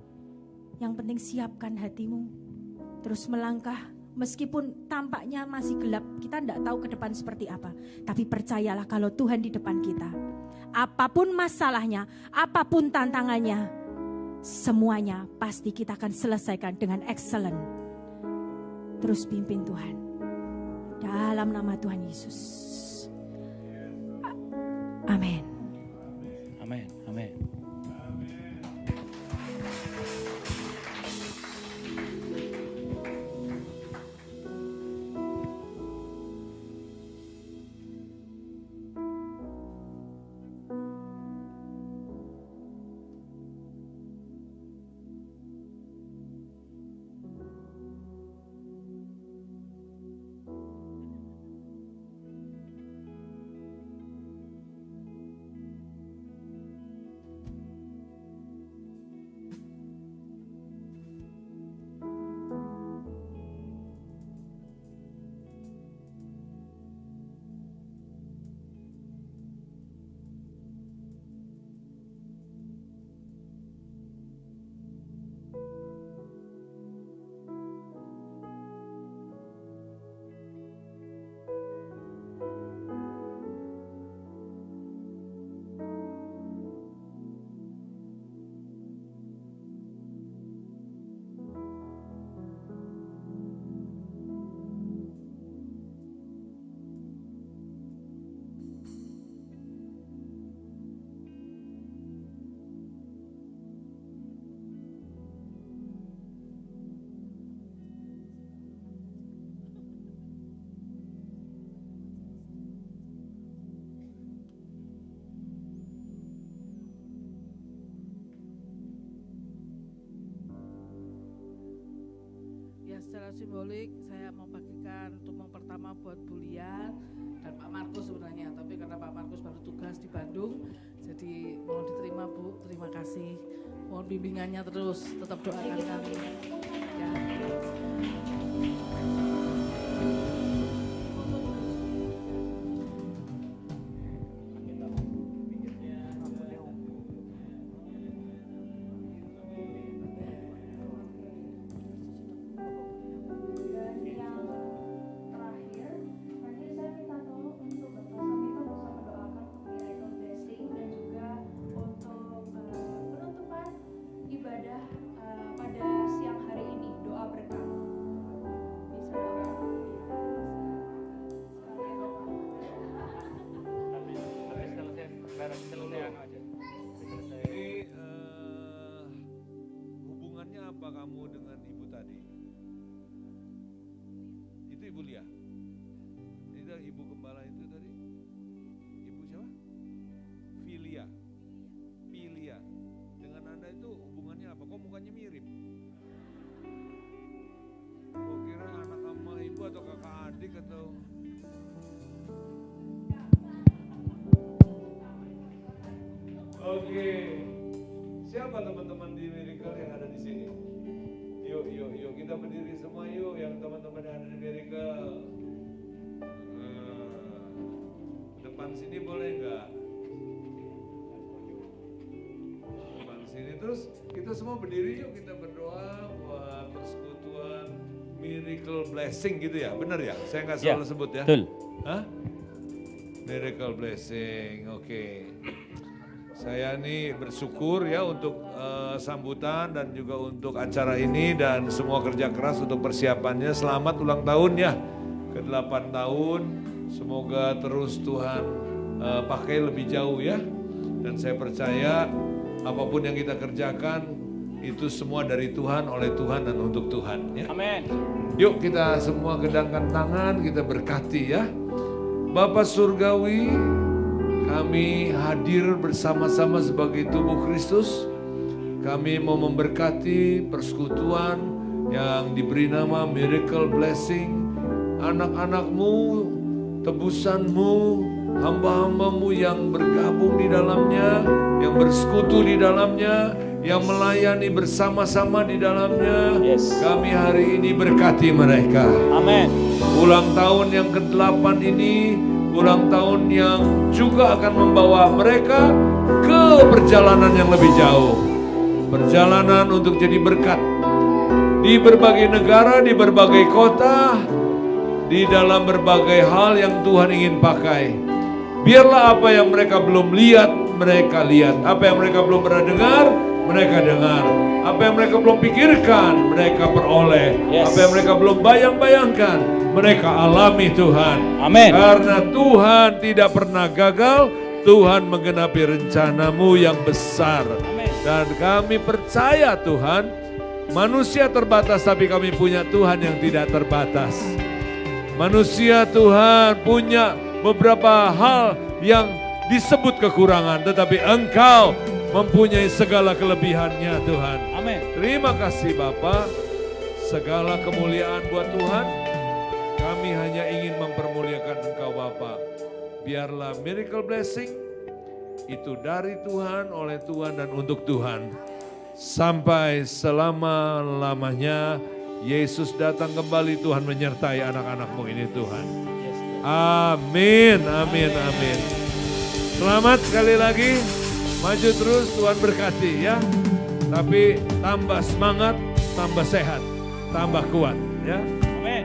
yang penting siapkan hatimu, terus melangkah. Meskipun tampaknya masih gelap, kita tidak tahu ke depan seperti apa. Tapi percayalah kalau Tuhan di depan kita. Apapun masalahnya, apapun tantangannya, semuanya pasti kita akan selesaikan dengan excellent. Terus pimpin Tuhan. Dalam nama Tuhan Yesus. Amin. Amin. Amin. Secara simbolik saya mau bagikan tumpeng pertama buat Bu Lia dan Pak Markus sebenarnya, tapi karena Pak Markus baru tugas di Bandung, jadi mohon diterima Bu, terima kasih. Mohon bimbingannya terus, tetap doakan kami. Ya. Kamu dengan ibu tadi itu Ibu Lia, ini ibu gembala itu tadi ibu siapa? Filia dengan Anda itu hubungannya apa? Kok mukanya mirip? Kok kira anak sama ibu atau kakak adik atau Oke. Siapa teman-teman di Miracle yang ada di sini? Yuk, kita berdiri semua yuk, yang teman-teman yang ada di Miracle. Depan sini boleh nggak? Depan sini, terus kita semua berdiri yuk, kita berdoa buat persekutuan Miracle Blessing gitu ya, benar ya? Saya nggak salah sebut ya? Betul. Hah? Miracle Blessing, oke. Saya ini bersyukur ya untuk sambutan dan juga untuk acara ini dan semua kerja keras untuk persiapannya. Selamat ulang tahun ya, ke-8 tahun. Semoga terus Tuhan pakai lebih jauh ya. Dan saya percaya apapun yang kita kerjakan itu semua dari Tuhan, oleh Tuhan dan untuk Tuhan ya. Amin. Yuk kita semua kedangkan tangan, kita berkati ya. Bapa Surgawi, kami hadir bersama-sama sebagai tubuh Kristus. Kami mau memberkati persekutuan yang diberi nama Miracle Blessing. Anak-anak-Mu, tebusan-Mu hamba-hambamu yang bergabung di dalamnya, yang bersekutu di dalamnya, yang melayani bersama-sama di dalamnya. Kami hari ini berkati mereka. Amin. Ulang tahun yang ke-8 ini, ulang tahun yang juga akan membawa mereka ke perjalanan yang lebih jauh. Perjalanan untuk jadi berkat di berbagai negara, di berbagai kota, di dalam berbagai hal yang Tuhan ingin pakai. Biarlah apa yang mereka belum lihat, mereka lihat. Apa yang mereka belum pernah dengar, mereka dengar. Apa yang mereka belum pikirkan, mereka peroleh. Apa yang mereka belum bayang-bayangkan, mereka alami Tuhan. Amin. Karena Tuhan tidak pernah gagal, Tuhan menggenapi rencanamu yang besar. Amin. Dan kami percaya Tuhan, manusia terbatas tapi kami punya Tuhan yang tidak terbatas. Manusia Tuhan punya beberapa hal yang disebut kekurangan, tetapi Engkau mempunyai segala kelebihannya Tuhan. Amin. Terima kasih Bapa, segala kemuliaan buat Tuhan. Kami hanya ingin mempermuliakan Engkau Bapa. Biarlah miracle blessing itu dari Tuhan, oleh Tuhan dan untuk Tuhan. Sampai selama-lamanya Yesus datang kembali, Tuhan menyertai anak-anak-Mu ini Tuhan. Amin, amin, amin. Selamat sekali lagi, maju terus, Tuhan berkati ya. Tapi tambah semangat, tambah sehat, tambah kuat ya. Amin.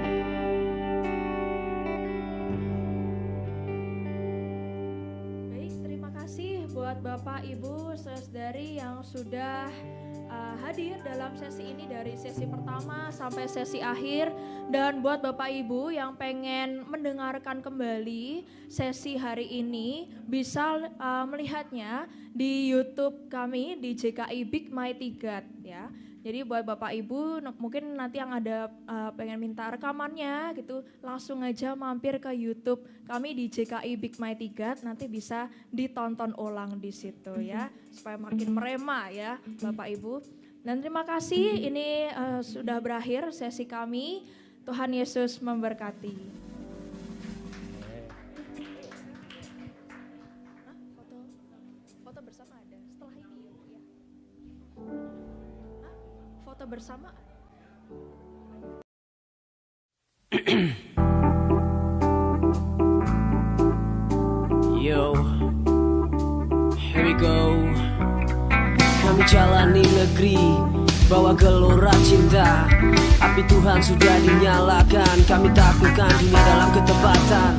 Baik, terima kasih buat Bapak, Ibu, saudari yang sudah hadir dalam sesi ini dari sesi pertama sampai sesi akhir. Dan buat Bapak Ibu yang pengen mendengarkan kembali sesi hari ini, bisa melihatnya di YouTube kami di JKI Big Mighty God ya. Jadi buat Bapak Ibu mungkin nanti yang ada pengen minta rekamannya gitu, langsung aja mampir ke YouTube kami di JKI Big Mighty God, nanti bisa ditonton ulang di situ ya, supaya makin merema ya Bapak Ibu. Dan terima kasih, ini sudah berakhir sesi kami. Tuhan Yesus memberkati. Foto bersama ada setelah ini ya. Foto bersama. Yo, here we go. Kami jalani negeri, bawa gelora cinta. Api Tuhan sudah dinyalakan, kami taklukkan dunia dalam ketepatan.